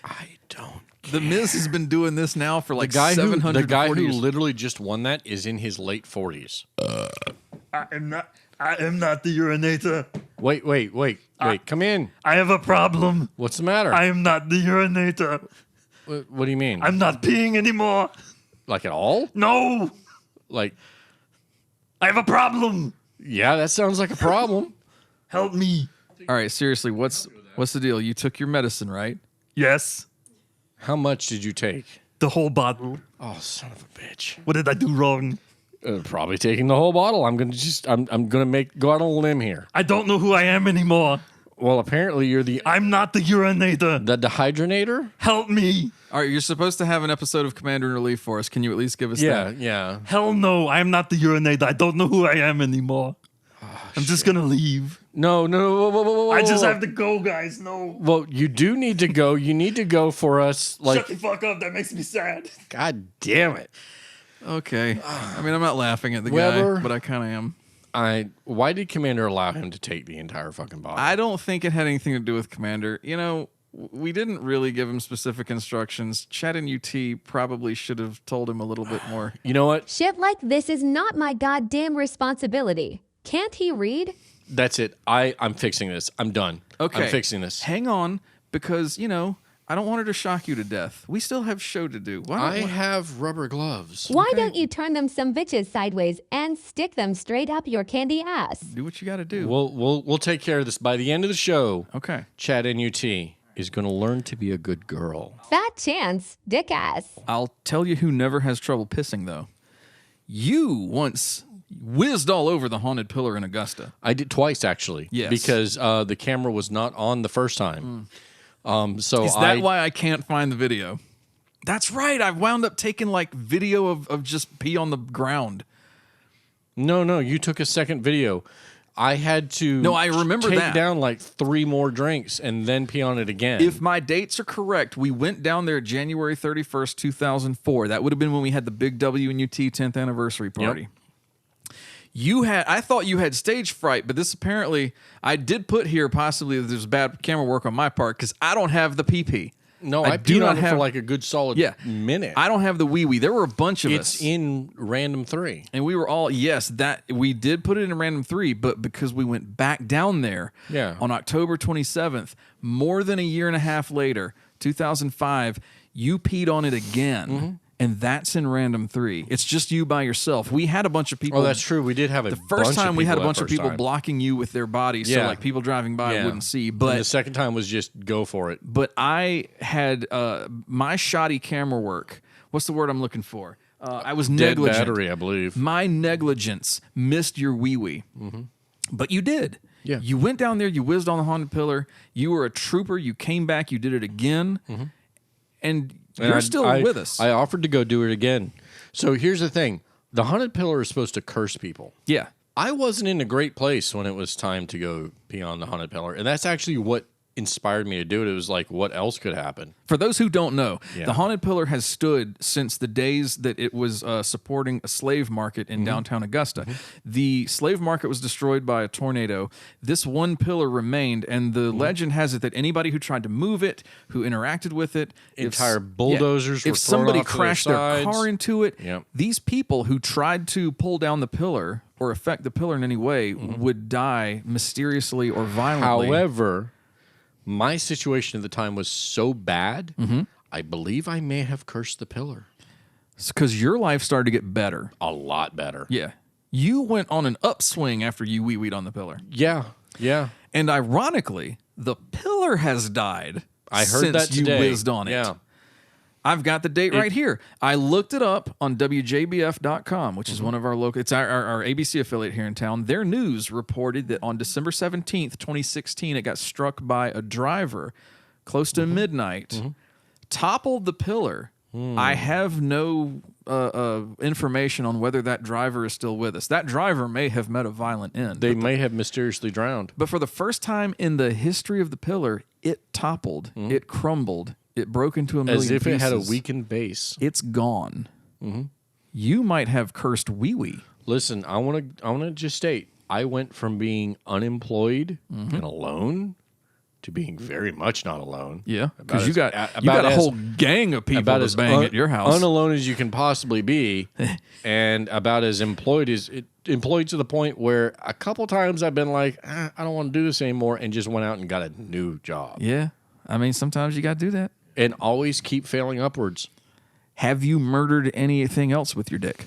I don't care. The Miz has been doing this now for like the 740 guy who years. literally just won that is in his late 40s. I am not the urinator. Wait. Come in. I have a problem. What's the matter? I am not the urinator. What do you mean? I'm not peeing anymore. Like at all? No. Like, I have a problem. yeah, that sounds like a problem. Help me. All right, seriously, what's the deal? You took your medicine, right? Yes. How much did you take? The whole bottle. Oh, son of a bitch. What did I do wrong? Probably taking the whole bottle. I'm gonna go out on a limb here. I don't know who I am anymore. Well, apparently you're I'm not the urinator. The dehydronator? Help me. All right, you're supposed to have an episode of Commander in Relief for us. Can you at least give us that? Yeah. Hell no, I'm not the urinator. I don't know who I am anymore. I'm just gonna leave. No. Whoa, I just have to go, guys. No. Well, you do need to go. You need to go for us. Like, Shut the fuck up. That makes me sad. God damn it. Okay. I mean, I'm not laughing at the Weber, guy, but I kind of am. Why did Commander allow him to take the entire fucking bottle? I don't think it had anything to do with Commander. You know, we didn't really give him specific instructions. ChatNUT probably should have told him a little bit more. You know what? Shit like this is not my goddamn responsibility. Can't he read? That's it. I'm fixing this. I'm done. Okay. I'm fixing this. Hang on, because, you know, I don't want her to shock you to death. We still have show to do. I have rubber gloves. Why don't you turn them some bitches sideways and stick them straight up your candy ass? Do what you got to do. We'll take care of this by the end of the show. Okay. ChatNUT is going to learn to be a good girl. Fat chance, dick ass. I'll tell you who never has trouble pissing, though. You once whizzed all over the haunted pillar in Augusta. I did twice, actually. Yes. Because the camera was not on the first time. So Is that why I can't find the video? That's right. I wound up taking like video of just pee on the ground. No, you took a second video. I had to I remember take that. down like 3 more drinks and then pee on it again. If my dates are correct, we went down there January 31st, 2004. That would have been when we had the big WNUT 10th anniversary party. Yep. I thought you had stage fright, but this apparently, I did put here possibly that there's bad camera work on my part because I don't have the PP. No, I do peed not on it have for like a good solid minute. I don't have the wee-wee. There were a bunch of us. It's in random 3. And we were all, that we did put it in random 3, but because we went back down there on October 27th, more than a year and a half later, 2005, you peed on it again. Mm-hmm. And that's in random 3. It's just you by yourself. We had a bunch of people. Oh, that's true. We did have the first time we had a bunch of people blocking you with their bodies, so like people driving by wouldn't see. But and the second time was just go for it. But I had my shoddy camera work. What's the word I'm looking for? I was negligent. Dead battery, I believe. My negligence missed your wee-wee. Mm-hmm. But you did. Yeah. You went down there, you whizzed on the haunted pillar. You were a trooper. You came back. You did it again. Mm-hmm. And you're still with us. I offered to go do it again. So here's the thing. The haunted pillar is supposed to curse people. Yeah. I wasn't in a great place when it was time to go pee on the haunted pillar. And that's actually what inspired me to do it. It was like, what else could happen? For those who don't know, the haunted pillar has stood since the days that it was supporting a slave market in downtown Augusta. The slave market was destroyed by a tornado. This one pillar remained, and the legend has it that anybody who tried to move it, who interacted with it, Entire bulldozers were if thrown somebody off to their crashed their sides. car into it, these people who tried to pull down the pillar or affect the pillar in any way would die mysteriously or violently. However, My situation at the time was so bad, Mm-hmm. I believe I may have cursed the pillar. It's because your life started to get better. A lot better. Yeah. You went on an upswing after you wee-weed on the pillar. Yeah. Yeah. And ironically, the pillar has died I heard since that today. you whizzed on it. Yeah. I've got the date right here. I looked it up on WJBF.com, which is one of our local, it's our ABC affiliate here in town. Their news reported that on December 17th, 2016, it got struck by a driver close to midnight, toppled the pillar. I have no information on whether that driver is still with us. That driver may have met a violent end. They may have mysteriously drowned. But for the first time in the history of the pillar, it toppled, it crumbled, it broke into a million As if pieces. it had a weakened base. It's gone. You might have cursed wee-wee. Listen, I want to just state, I went from being unemployed and alone to being very much not alone. Yeah, About because you as- got about a as- whole gang of people about to as bang at your house. unalone as you can possibly be, and about as employed to the point where a couple times I've been like, I don't want to do this anymore, and just went out and got a new job. Yeah, I mean, sometimes you got to do that. And always keep failing upwards. Have you murdered anything else with your dick?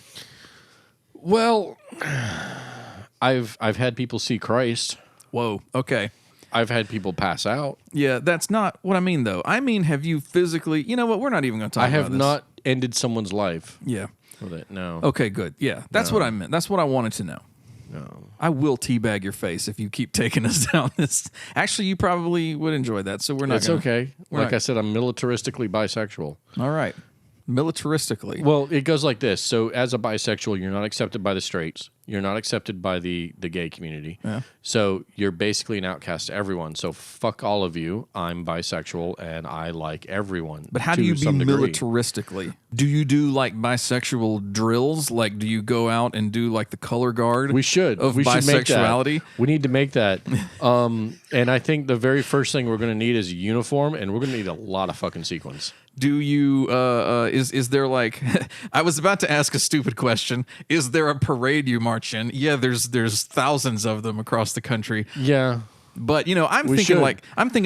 Well, I've had people see Christ. Whoa, okay. I've had people pass out. Yeah, that's not what I mean, though. I mean, have you physically... You know what? We're not even going to talk I about have this. not ended someone's life. Yeah. With it, no. Okay, good. Yeah, that's what I meant. That's what I wanted to know. No. I will teabag your face if you keep taking us down this. Actually, you probably would enjoy that, so we're not It's okay. Like I said, I'm militaristically bisexual. All right. Militaristically. Well, it goes like this. So as a bisexual, you're not accepted by the straights. You're not accepted by the gay community. Yeah. So you're basically an outcast to everyone. So fuck all of you. I'm bisexual and I like everyone. But how to do you be some degree. militaristically? Do you do like bisexual drills? Like, do you go out and do like the color guard? We should. Of we should make bisexuality. that. We need to make that. And I think the very first thing we're going to need is a uniform, and we're going to need a lot of fucking sequins. Do you is there like I was about to ask a stupid question. Is there a parade you march in? Yeah, there's thousands of them across the country. Yeah. But you know, I'm thinking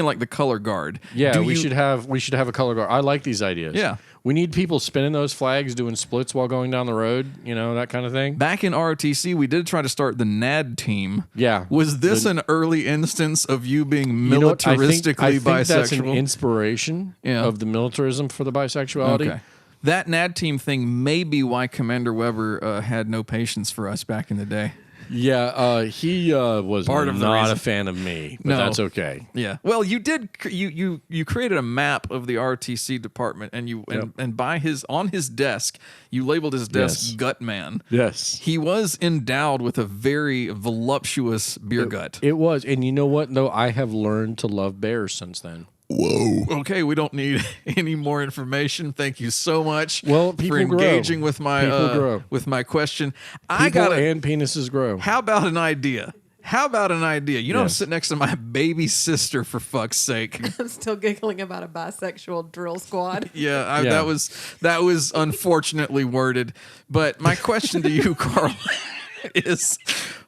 like the color guard. Yeah, Do we you- should have a color guard. I like these ideas. Yeah. We need people spinning those flags, doing splits while going down the road, you know, that kind of thing. Back in ROTC, we did try to start the NAD team. Yeah. Was this an early instance of you being You know what? militaristically I think bisexual? that's an inspiration of the militarism for the bisexuality. Okay. That NAD team thing may be why Commander Weber had no patience for us back in the day. Yeah, he was Part of the not reason. a fan of me, but No. that's okay. Yeah. Well, you did. You created a map of the RTC department, and and by on his desk, you labeled his desk Yes. Gutman. Yes. He was endowed with a very voluptuous beer gut. It was, and you know what? Though I have learned to love bears since then. Whoa. Okay, we don't need any more information. Thank you so much. Well, for people grow. engaging with my People grow. with my question. People and penises grow. How about an idea? You know, I'm sitting next to my baby sister, for fuck's sake. I'm still giggling about a bisexual drill squad. Yeah, that was unfortunately worded. But my question to you, Carl, is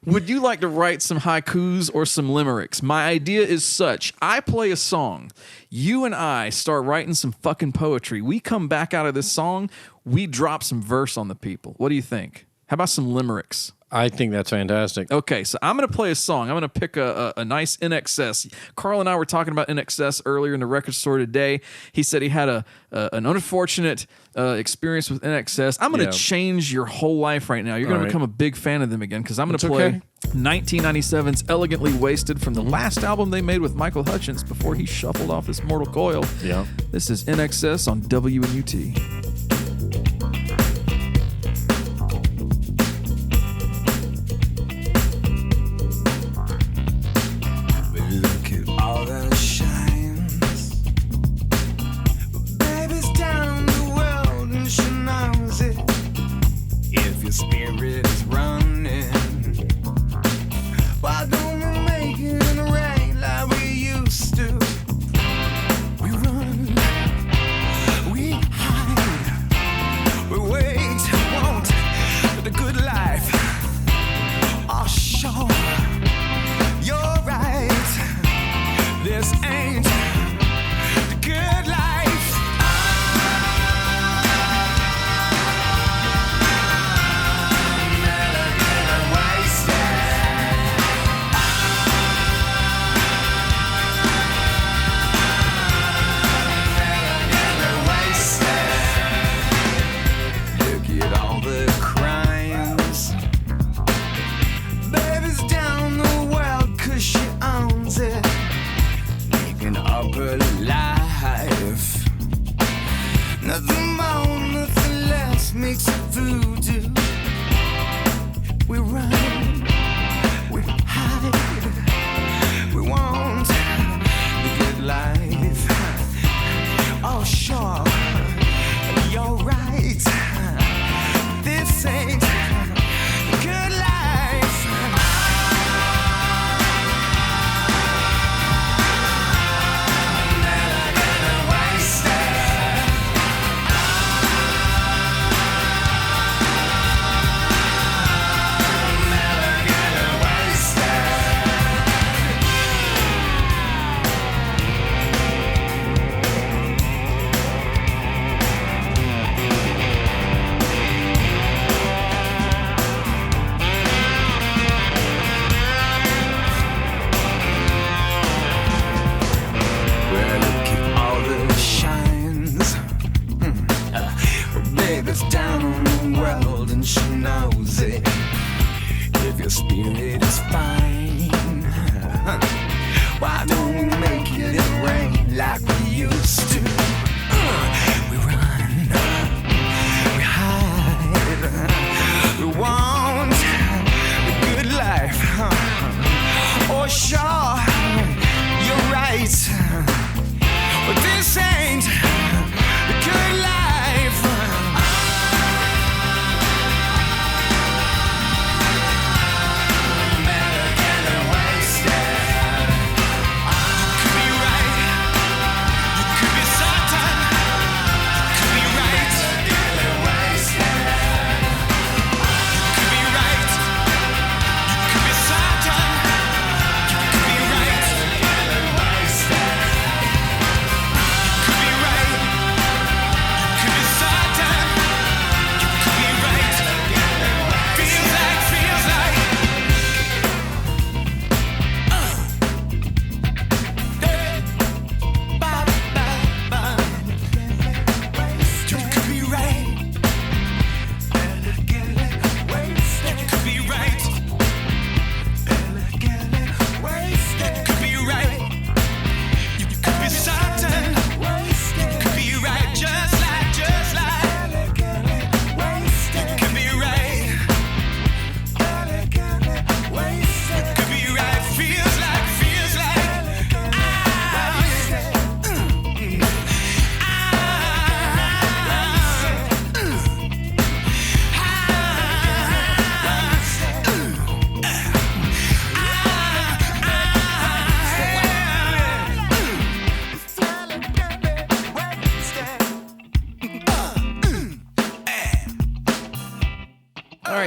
would you like to write some haikus or some limericks? My idea is such. I play a song. You and I start writing some fucking poetry. We come back out of this song. We drop some verse on the people. What do you think? How about some limericks? I think that's fantastic. Okay, so I'm going to play a song. I'm going to pick a nice NXS. Carl and I were talking about NXS earlier in the record store today. He said he had an unfortunate experience with NXS. I'm going to change your whole life right now. You're going to become a big fan of them again because I'm going to play 1997's Elegantly Wasted from the last album they made with Michael Hutchence before he shuffled off this mortal coil. Yeah. This is NXS on WNUT. Look at all the shines. Baby's down the world and she knows it. If your spirit is running, why don't we make it right like we used to? We run, we hide. spirit is fine. Why don't we make it rain like we used to? We run, we hide, we want the good life. Oh, sure, you're right, but this ain't the good life.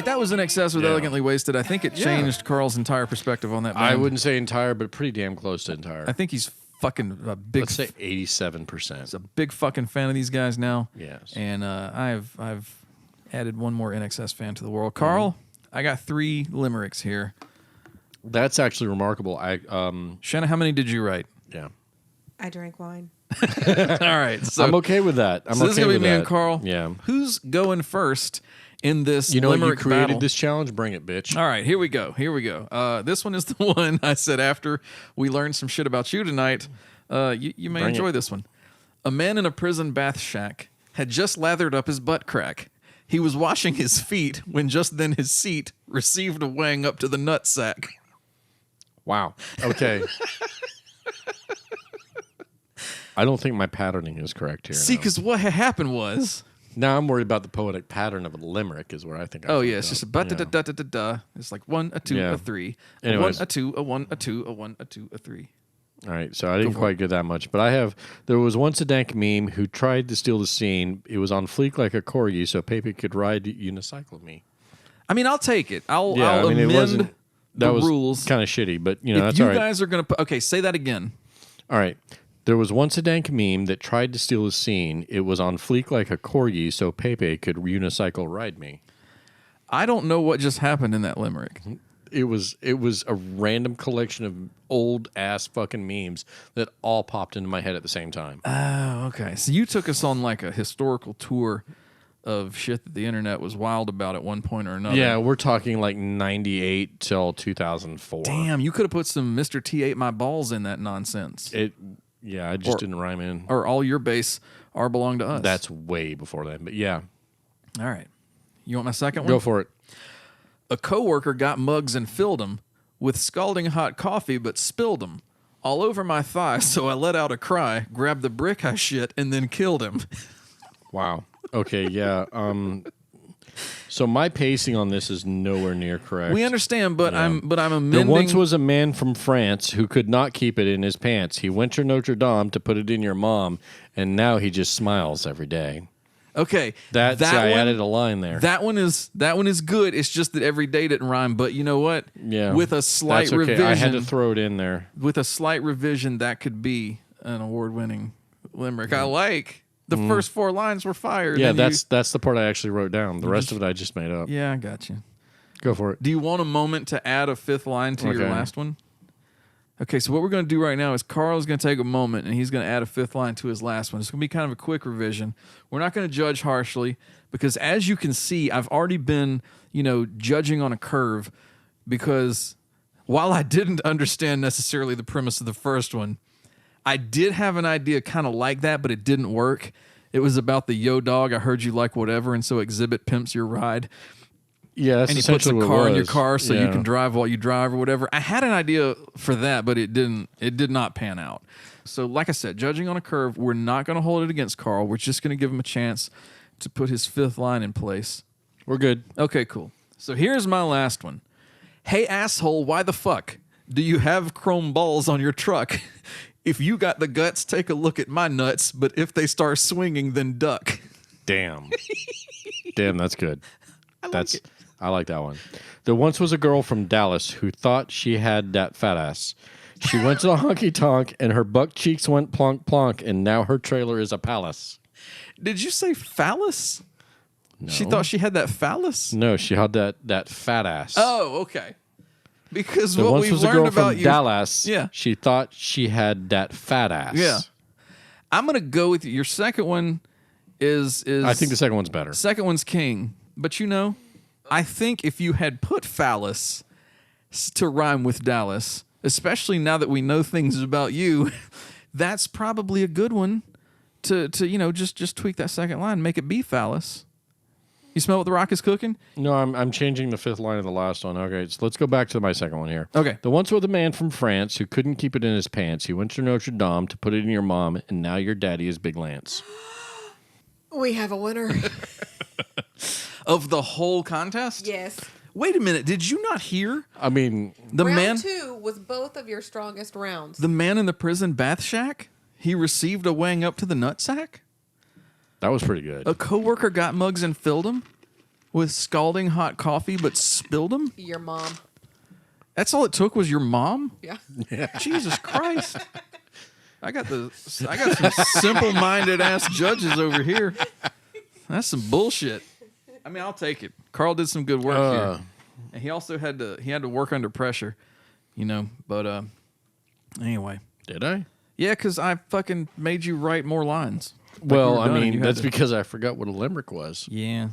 That was in excess with Elegantly Wasted. I think it changed Carl's entire perspective on that band. I wouldn't say entire, but pretty damn close to entire. I think he's fucking a big. Let's say 87%. He's a big fucking fan of these guys now. Yes. And I've added one more NXS fan to the world. Carl, I got 3 limericks here. That's actually remarkable. Shanna, how many did you write? Yeah. I drank wine. All right. So I'm okay with that. This is gonna be me and Carl. Yeah. Who's going first in this you limerick you created battle? this challenge. Bring it, bitch. All right, here we go. This one is the one I said after we learned some shit about you tonight. You may enjoy this one. A man in a prison bath shack had just lathered up his butt crack. He was washing his feet when just then his seat received a wang up to the nut sack. Wow. Okay. I don't think my patterning is correct here. See, because what happened was... Now I'm worried about the poetic pattern of a limerick is where I think it's just a da-da-da-da-da-da. It's like 1, a 2, a 3. Anyways. A 1, a 2, a 1, a 2, a 1, a 2, a 3. All right, so I didn't quite get that much. But there was once a dank meme who tried to steal the scene. It was on fleek like a corgi so Pepe could ride unicycle me. I mean, I'll take it. I'll that amend the was rules. Kind of shitty, but if that's you all right. guys are going to... Okay, say that again. All right. There was once a dank meme that tried to steal a scene. It was on fleek like a corgi so Pepe could unicycle ride me. I don't know what just happened in that limerick. It was a random collection of old ass fucking memes that all popped into my head at the same time. Oh, okay. So you took us on like a historical tour of shit that the internet was wild about at one point or another. Yeah, we're talking like 98 till 2004. Damn, you could have put some Mr. T Ate My Balls in that nonsense. Yeah, I just didn't rhyme in. Or All Your Bass Are Belong to Us. That's way before then, but yeah. All right. You want my second one? Go for it. A coworker got mugs and filled them with scalding hot coffee, but spilled them all over my thigh, so I let out a cry, grabbed the brick I shit, and then killed him. Wow. Okay, yeah. So my pacing on this is nowhere near correct. We understand, but I'm amending. There once was a man from France who could not keep it in his pants. He went to Notre Dame to put it in your mom, and now he just smiles every day. Okay, I added a line there. That one is good. It's just that every day didn't rhyme. But you know what? Yeah, with a slight revision, I had to throw it in there. With a slight revision, that could be an award-winning limerick. I like. The first 4 lines were fired. Yeah, that's the part I actually wrote down. The rest of it I just made up. Yeah, I got you. Go for it. Do you want a moment to add a 5th line to your last one? Okay, so what we're going to do right now is Carl's going to take a moment and he's going to add a 5th line to his last one. It's going to be kind of a quick revision. We're not going to judge harshly because as you can see, I've already been, judging on a curve because while I didn't understand necessarily the premise of the first one, I did have an idea kind of like that, but it didn't work. It was about the yo dog, I heard you like whatever, and so Exhibit pimps your ride. Yeah, that's and he puts a car in your car so you Yeah. can drive while you drive or whatever. I had an idea for that, but it did not pan out. So like I said, judging on a curve, we're not going to hold it against Carl. We're just going to give him a chance to put his fifth line in place. We're good. Okay, cool. So here's my last one. Hey, asshole, why the fuck do you have chrome balls on your truck? If you got the guts, take a look at my nuts, but if they start swinging, then duck. Damn. Damn, that's good. I like that one. There once was a girl from Dallas who thought she had that fat ass. She went to the honky tonk and her buck cheeks went plonk plonk, and now her trailer is a palace. Did you say phallus? No. She thought she had that phallus? No, she had that fat ass. Oh, okay. Because There what once we've was a learned girl about from you, Dallas. Yeah. She thought she had that fat ass. Yeah. I'm gonna go with you. Your second one is I think the second one's better. Second one's king. But you know, I think if you had put phallus to rhyme with Dallas, especially now that we know things about you, that's probably a good one to you know just tweak that second line, make it be phallus. You smell what the Rock is cooking? No, I'm changing the fifth line of the last one. Okay, so let's go back to my second one here. Okay. The once was a man from France who couldn't keep it in his pants. He went to Notre Dame to put it in your mom, and now your daddy is Big Lance. We have a winner. Of the whole contest? Yes. Wait a minute. Did you not hear? I mean, Round 2 was both of your strongest rounds. The man in the prison bath shack, he received a wang up to the nutsack? That was pretty good. A coworker got mugs and filled them with scalding hot coffee, but spilled them? Your mom. That's all it took was your mom? Yeah. Jesus Christ. I got some simple-minded ass judges over here. That's some bullshit. I mean, I'll take it. Carl did some good work here. And he also had to work under pressure, you know, but anyway. Did I? Yeah, because I fucking made you write more lines. Well, I mean, that's because I forgot what a limerick was. Yeah.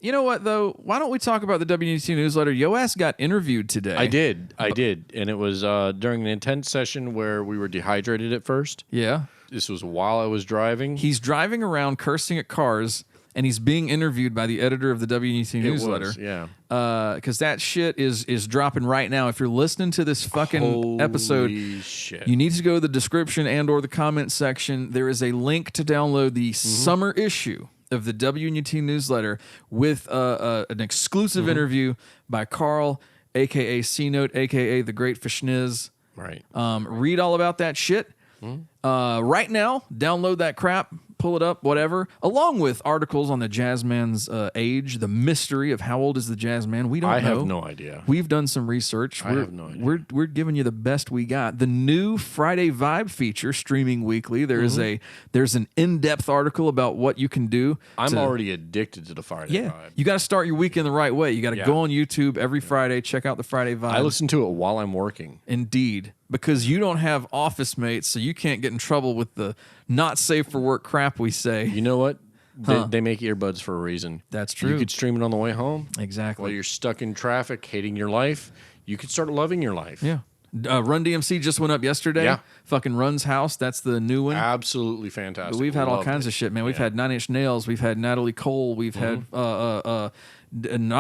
You know what, though? Why don't we talk about the WNUT newsletter? Yo ass got interviewed today. I did. And it was during an intense session where we were dehydrated at first. Yeah. This was while I was driving. He's driving around cursing at cars, and he's being interviewed by the editor of the WNUT newsletter. Was, yeah. Because that shit is dropping right now. If you're listening to this fucking episode, shit. you need to go to the description and or the comment section. There is a link to download the summer issue of the WNUT newsletter with an exclusive interview by Carl, a.k.a. C-Note, a.k.a. The Great Fishniz. Right. Read all about that shit. Right now, download that crap, pull it up, whatever, along with articles on the Jazzman's age, the mystery of how old is the Jazzman. We don't know. I have no idea. We've done some research. I have no idea. We're giving you the best we got. The new Friday Vibe feature streaming weekly. There's an in-depth article about what you can do. I'm already addicted to the Friday Vibe. You got to start your weekend the right way. You got to go on YouTube every Friday, check out the Friday Vibe. I listen to it while I'm working. Indeed. Because you don't have office mates, so you can't get in trouble with the not safe for work crap we say. You know what? They make earbuds for a reason. That's true. You could stream it on the way home. Exactly. While you're stuck in traffic, hating your life, you could start loving your life. Yeah. Run DMC just went up yesterday. Yeah. Fucking Run's House. That's the new one. Absolutely fantastic. But we've had all Loved kinds it. of shit, man. We've had Nine Inch Nails. We've had Natalie Cole. We've had not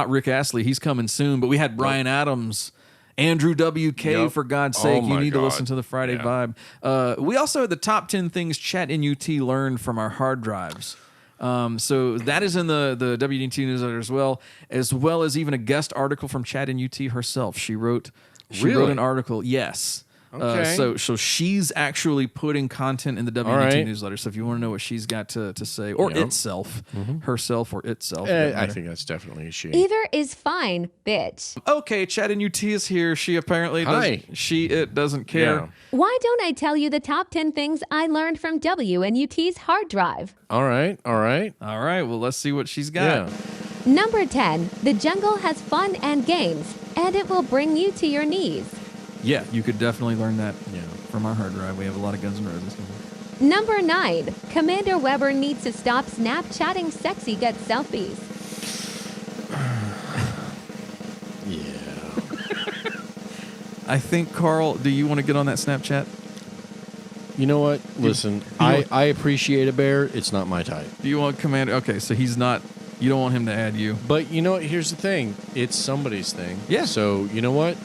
Rick Astley. He's coming soon. But we had Bryan Adams. Andrew WK, for God's sake, you need to listen to the Friday Vibe. We also had the top 10 things ChatNUT learned from our hard drives. So that is in the WNUT newsletter as well as even a guest article from ChatNUT herself. She wrote an article. Yes. Okay. So she's actually putting content in the WNUT newsletter. So if you want to know what she's got to say, or itself, herself or itself. I think that's definitely a she. Either is fine, bitch. Okay, ChatNUT is here. She apparently doesn't care. Yeah. Why don't I tell you the top 10 things I learned from WNUT's hard drive? All right. Well, let's see what she's got. Yeah. Number 10, the jungle has fun and games, and it will bring you to your knees. Yeah, you could definitely learn that from our hard drive. We have a lot of Guns N' Roses. Number 9, Commander Weber needs to stop Snapchatting sexy gut selfies. I think, Carl, do you want to get on that Snapchat? You know what? Listen, I appreciate a bear. It's not my type. Do you want Commander? Okay, so he's not. You don't want him to add you. But you know what? Here's the thing. It's somebody's thing. Yeah. So you know what?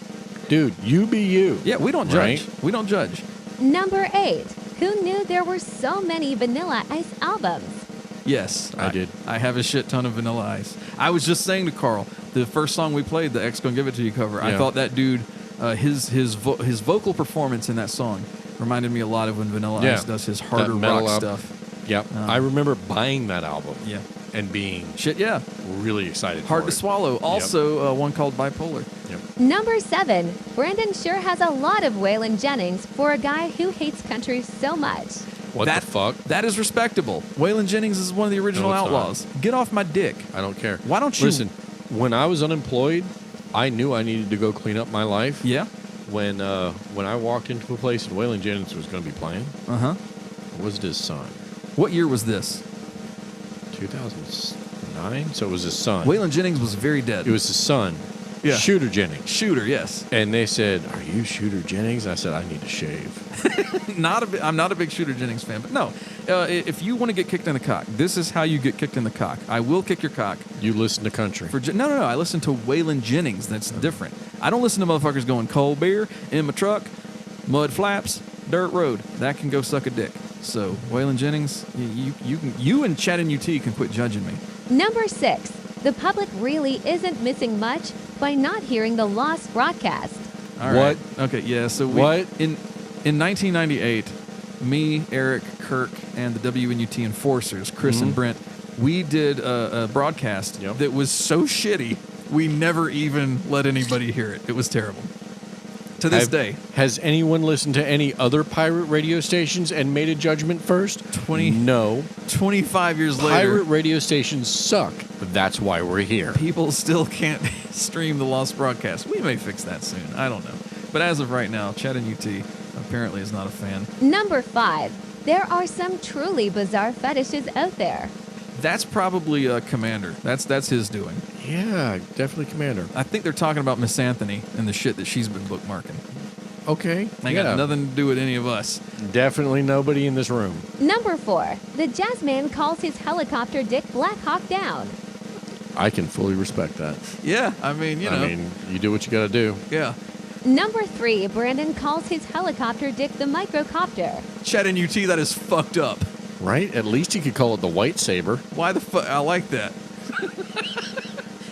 Dude, you be you. Yeah, we don't judge. Right? We don't judge. Number 8. Who knew there were so many Vanilla Ice albums? Yes, I did. I have a shit ton of Vanilla Ice. I was just saying to Carl, the first song we played, the X Gonna Give It To You cover, I thought that dude, his vocal performance in that song reminded me a lot of when Vanilla Ice does his harder rock stuff. Yep. I remember buying that album. Yeah. And being really excited. Hard for to it. swallow. Also, one called Bipolar. Yep. Number 7. Brandon sure has a lot of Waylon Jennings for a guy who hates country so much. What the fuck? That is respectable. Waylon Jennings is one of the original Outlaws. Get off my dick. I don't care. Why don't you listen? When I was unemployed, I knew I needed to go clean up my life. Yeah. When I walked into a place and Waylon Jennings was going to be playing, was his son. What year was this? 2009. So it was his son. Waylon Jennings was very dead. It was his son. Yeah. Shooter Jennings. Shooter, yes. And they said, "Are you Shooter Jennings?" I said, "I need to shave." I'm not a big Shooter Jennings fan, but no. If you want to get kicked in the cock, this is how you get kicked in the cock. I will kick your cock. You listen to country. No. I listen to Waylon Jennings. That's different. I don't listen to motherfuckers going cold beer in my truck, mud flaps, dirt road. That can go suck a dick. So Waylon Jennings, you and ChatNUT can quit judging me. Number 6. The public really isn't missing much by not hearing the lost broadcast. All right. Okay, yeah. So in 1998, me, Eric, Kirk, and the WNUT enforcers, Chris and Brent, we did a broadcast that was so shitty we never even let anybody hear it. It was terrible. To this day. Has anyone listened to any other pirate radio stations and made a judgment first? 25 years later. Pirate radio stations suck. That's why we're here. People still can't stream the lost broadcast. We may fix that soon. I don't know. But as of right now, ChatNUT apparently is not a fan. Number 5. There are some truly bizarre fetishes out there. That's probably Commander. That's his doing. Yeah, definitely Commander. I think they're talking about Miss Anthony and the shit that she's been bookmarking. Okay. Ain't got nothing to do with any of us. Definitely nobody in this room. Number 4. The jazzman calls his helicopter dick Black Hawk Down. I can fully respect that. Yeah, I mean, you know. You do what you got to do. Yeah. Number 3. Brandon calls his helicopter dick the microcopter. ChatNUT, that is fucked up. Right? At least you could call it the White Saber. Why the fuck? I like that.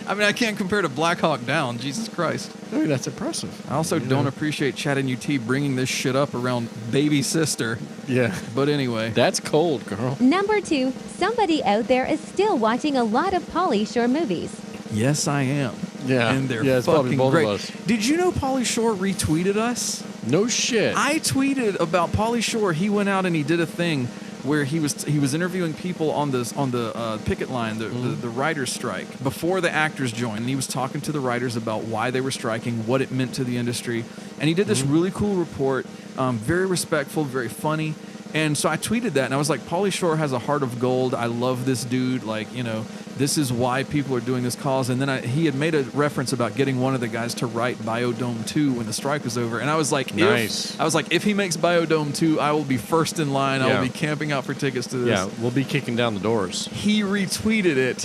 I mean, I can't compare to Black Hawk Down. Jesus Christ. I mean, that's impressive. I also don't appreciate ChatNUT bringing this shit up around baby sister. Yeah. But anyway. That's cold, girl. Number 2. Somebody out there is still watching a lot of Pauly Shore movies. Yes, I am. Yeah. And they're it's probably fucking both great. of us. Did you know Pauly Shore retweeted us? No shit. I tweeted about Pauly Shore. He went out and he did a thing where he was interviewing people on the picket line, the writers' strike, before the actors joined. And he was talking to the writers about why they were striking, what it meant to the industry. And he did this really cool report, very respectful, very funny. And so I tweeted that, and I was like, Pauly Shore has a heart of gold. I love this dude. Like, you know, this is why people are doing this cause. And then he had made a reference about getting one of the guys to write Biodome 2 when the strike was over. And I was like, nice. if he makes Biodome 2, I will be first in line. I will be camping out for tickets to this. Yeah, we'll be kicking down the doors. He retweeted it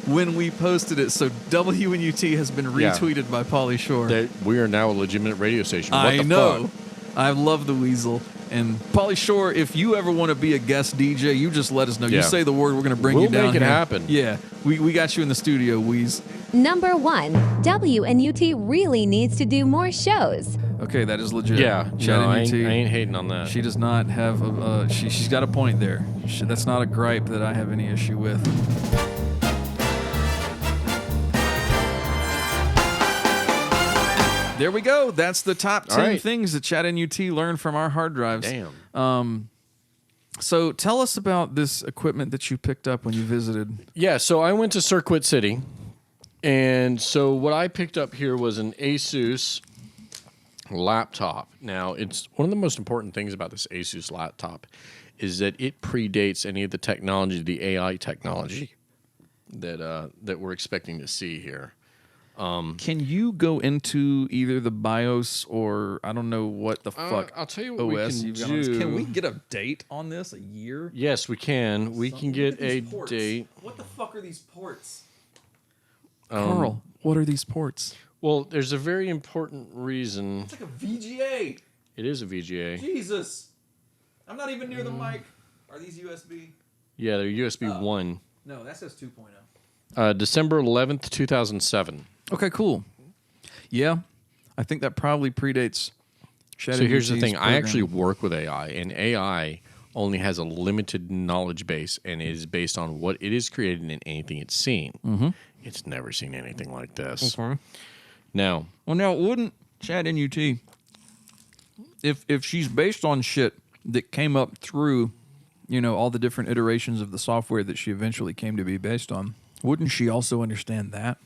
when we posted it. So WNUT has been retweeted by Pauly Shore. We are now a legitimate radio station. What I the know. Fuck? I love the weasel. And Pauly Shore, if you ever want to be a guest DJ, you just let us know. You say the word, we're going to bring you down. We'll make it here. happen. Yeah, we got you in the studio, Wheeze. Number 1. WNUT really needs to do more shows. Okay, that is legit. Yeah, I ain't hating on that. She does not have she's got a point there. That's not a gripe that I have any issue with. There we go. That's the top 10 things that ChatNUT learned from our hard drives. Damn. So tell us about this equipment that you picked up when you visited. Yeah, so I went to Circuit City, and so what I picked up here was an Asus laptop. Now, it's one of the most important things about this Asus laptop is that it predates any of the technology, the AI technology that we're expecting to see here. Can you go into either the BIOS or I don't know what the fuck I'll tell you what OS we you've can got on this? do. Can we get a date on this? A year? Yes, we can. We can get a date. What the fuck are these ports? Um, Carl, what are these ports? Well, there's a very important reason. It's like a VGA. It is a VGA. Jesus. I'm not even near the mic. Are these USB? Yeah, they're USB 1. No, that says 2.0. December 11th, 2007. Okay, cool. Yeah, I think that probably predates So here's the thing. I actually work with AI, and AI only has a limited knowledge base and is based on what it is created and anything it's seen. Mm-hmm. It's never seen anything like this. Okay. Now, wouldn't ChatNUT, if she's based on shit that came up through, all the different iterations of the software that she eventually came to be based on, wouldn't she also understand that?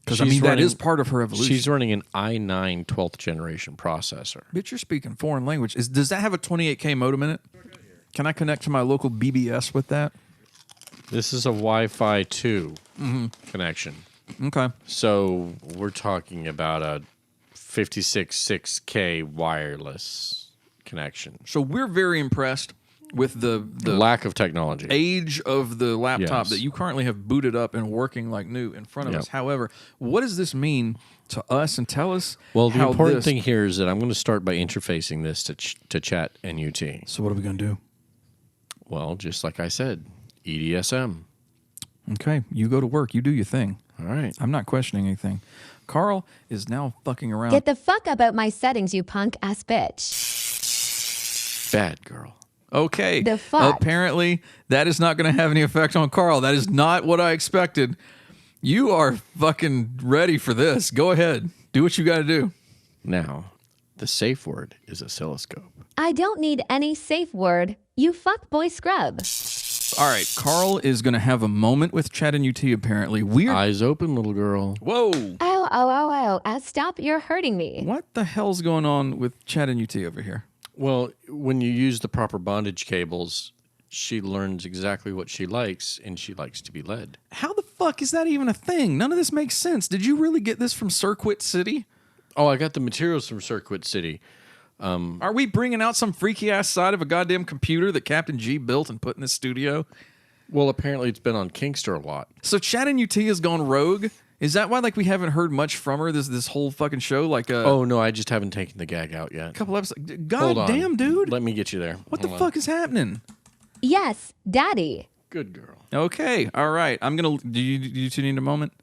Because that is part of her evolution. She's running an i9 12th generation processor. Bitch, you're speaking foreign language. Does that have a 28K modem in it? Can I connect to my local BBS with that? This is a Wi-Fi 2 connection. Okay. So we're talking about a 56.6K wireless connection. So we're very impressed with the lack of technology, age of the laptop Yes. that you currently have booted up and working like new in front of Yep. us. However, what does this mean to us? And tell us. Well, the how important this- thing here is that I'm going to start by interfacing this to ChatNUT. So what are we going to do? Well, just like I said, EDSM. Okay, you go to work. You do your thing. All right. I'm not questioning anything. Carl is now fucking around. Get the fuck about my settings, you punk ass bitch. Bad girl. Okay. The fuck? Apparently, that is not going to have any effect on Carl. That is not what I expected. You are fucking ready for this. Go ahead. Do what you got to do. Now, the safe word is oscilloscope. I don't need any safe word, you fuckboy scrub. All right. Carl is going to have a moment with ChatNUT, apparently. Weird. Eyes open, little girl. Whoa. Stop, you're hurting me. What the hell's going on with ChatNUT over here? Well, when you use the proper bondage cables, she learns exactly what she likes, and she likes to be led. How the fuck is that even a thing? None of this makes sense. Did you really get this from Circuit City? Oh, I got the materials from Circuit City. Are we bringing out some freaky ass side of a goddamn computer that Captain G built and put in this studio? Well, apparently it's been on Kingstar a lot. So ChatNUT has gone rogue? Is that why we haven't heard much from her this whole fucking show? Oh no, I just haven't taken the gag out yet. A couple episodes. Hold God on. damn, dude. Let me get you there. What the fuck is happening? Yes, daddy. Good girl. Okay, all right. I'm gonna. Do you two need a moment?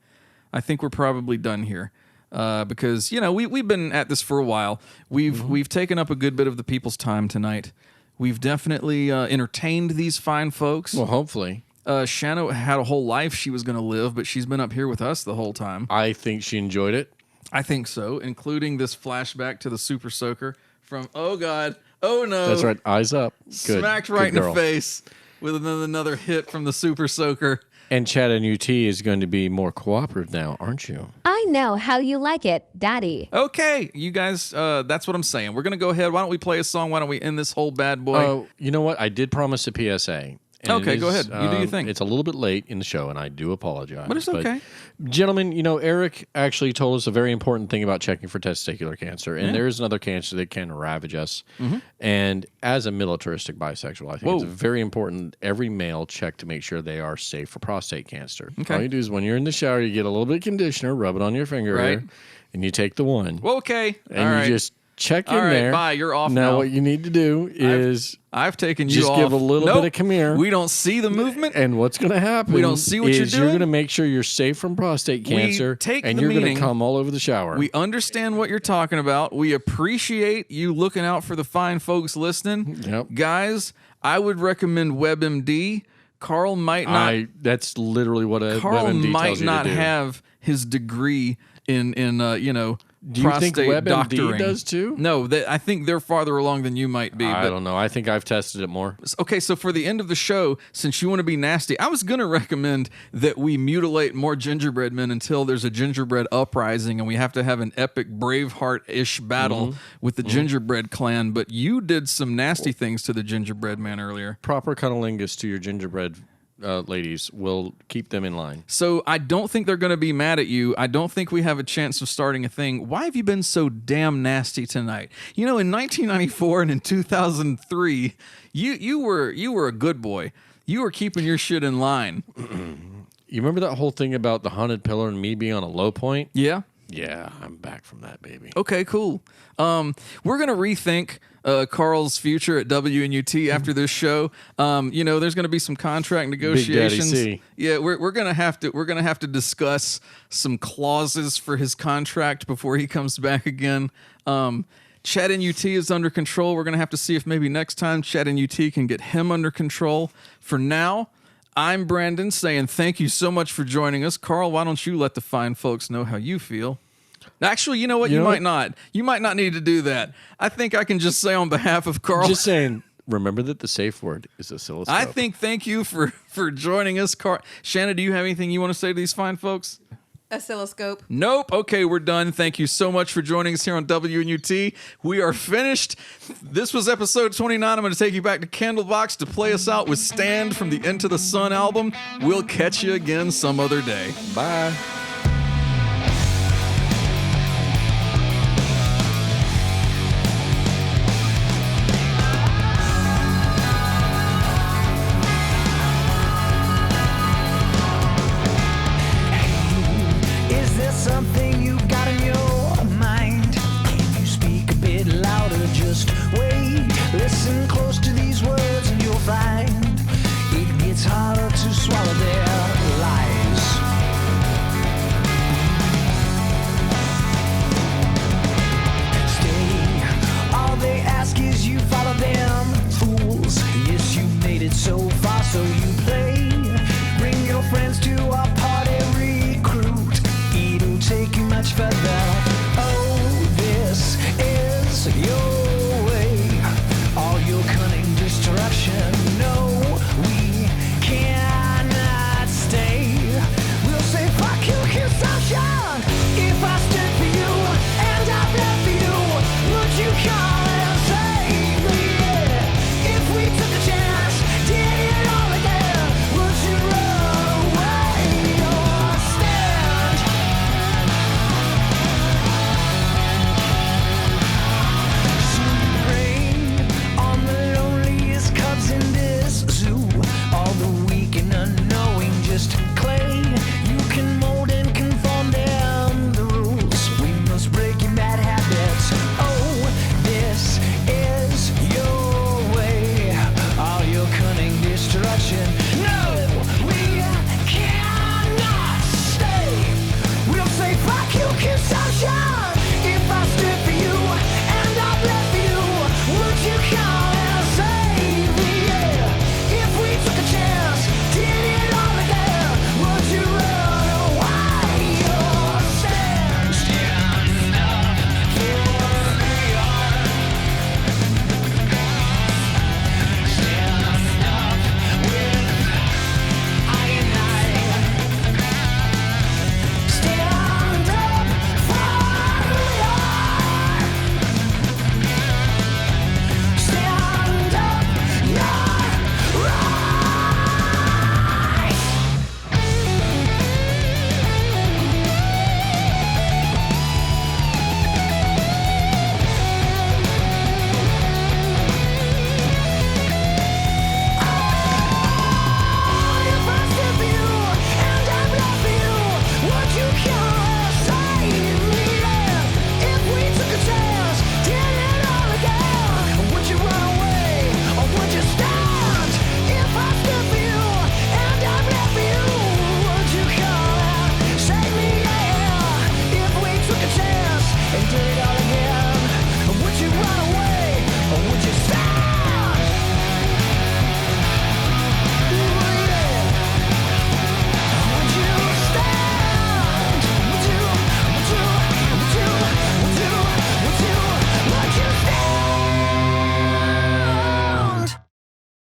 I think we're probably done here. Because we've been at this for a while. We've taken up a good bit of the people's time tonight. We've definitely entertained these fine folks. Well, hopefully. Shanna had a whole life she was going to live, but she's been up here with us the whole time. I think she enjoyed it. I think so, including this flashback to the Super Soaker from, oh God, oh no. That's right. Eyes up. Good. Smacked Good right in the girl. face with another hit from the Super Soaker. And ChatNUT is going to be more cooperative now, aren't you? I know how you like it, daddy. Okay, you guys, that's what I'm saying. We're going to go ahead. Why don't we play a song? Why don't we end this whole bad boy? Oh, you know what? I did promise a PSA. And Okay, it go is, ahead. You do your thing. It's a little bit late in the show, and I do apologize. But it's okay. Gentlemen, Eric actually told us a very important thing about checking for testicular cancer, and Yeah. there is another cancer that can ravage us. Mhm. And as a militaristic bisexual, I think Whoa. it's very important every male check to make sure they are safe for prostate cancer. Okay. All you do is when you're in the shower, you get a little bit of conditioner, rub it on your finger Right. here, and you take the one. Well, okay. And All you right. just check in All right, there. bye. You're off now. What you need to do is I've taken you just off. give a little Nope. bit of come here. We don't see the movement. And what's going to happen? We don't see what you're is doing. You're going to make sure you're safe from prostate cancer, We take and the you're going meaning. to come all over the shower. We understand what you're talking about. We appreciate you looking out for the fine folks listening. Yep. Guys, I would recommend WebMD. Carl might not. That's literally what a Carl WebMD might tells you not to do. have his degree in Do you think prostate WebMD doctoring. does too? No, I think they're farther along than you might be. I but don't know. I think I've tested it more. Okay, so for the end of the show, since you want to be nasty, I was going to recommend that we mutilate more gingerbread men until there's a gingerbread uprising and we have to have an epic Braveheart-ish battle with the gingerbread clan. But you did some nasty things to the gingerbread man earlier. Proper cunnilingus to your gingerbread ladies. We'll keep them in line. So I don't think they're going to be mad at you. I don't think we have a chance of starting a thing. Why have you been so damn nasty tonight? You know, in 1994 and in 2003, you were a good boy. You were keeping your shit in line. You remember that whole thing about the haunted pillar and me being on a low point? Yeah. Yeah, I'm back from that, baby. Okay, cool. We're going to rethink Carl's future at WNUT after this show. You know, there's going to be some contract negotiations. Big Daddy C. Yeah, we're going to have to discuss some clauses for his contract before he comes back again. ChatNUT is under control. We're going to have to see if maybe next time ChatNUT can get him under control. For now, I'm Brandon saying thank you so much for joining us. Carl, why don't you let the fine folks know how you feel? Actually, you know what? You might not. You might not need to do that. I think I can just say on behalf of Carl. Just saying, remember that the safe word is oscilloscope. I think thank you for joining us. Shanna, do you have anything you want to say to these fine folks? Oscilloscope. Nope. Okay, we're done. Thank you so much for joining us here on WNUT. We are finished. This was episode 29. I'm going to take you back to Candlebox to play us out with Stand from the Into the Sun album. We'll catch you again some other day. Bye.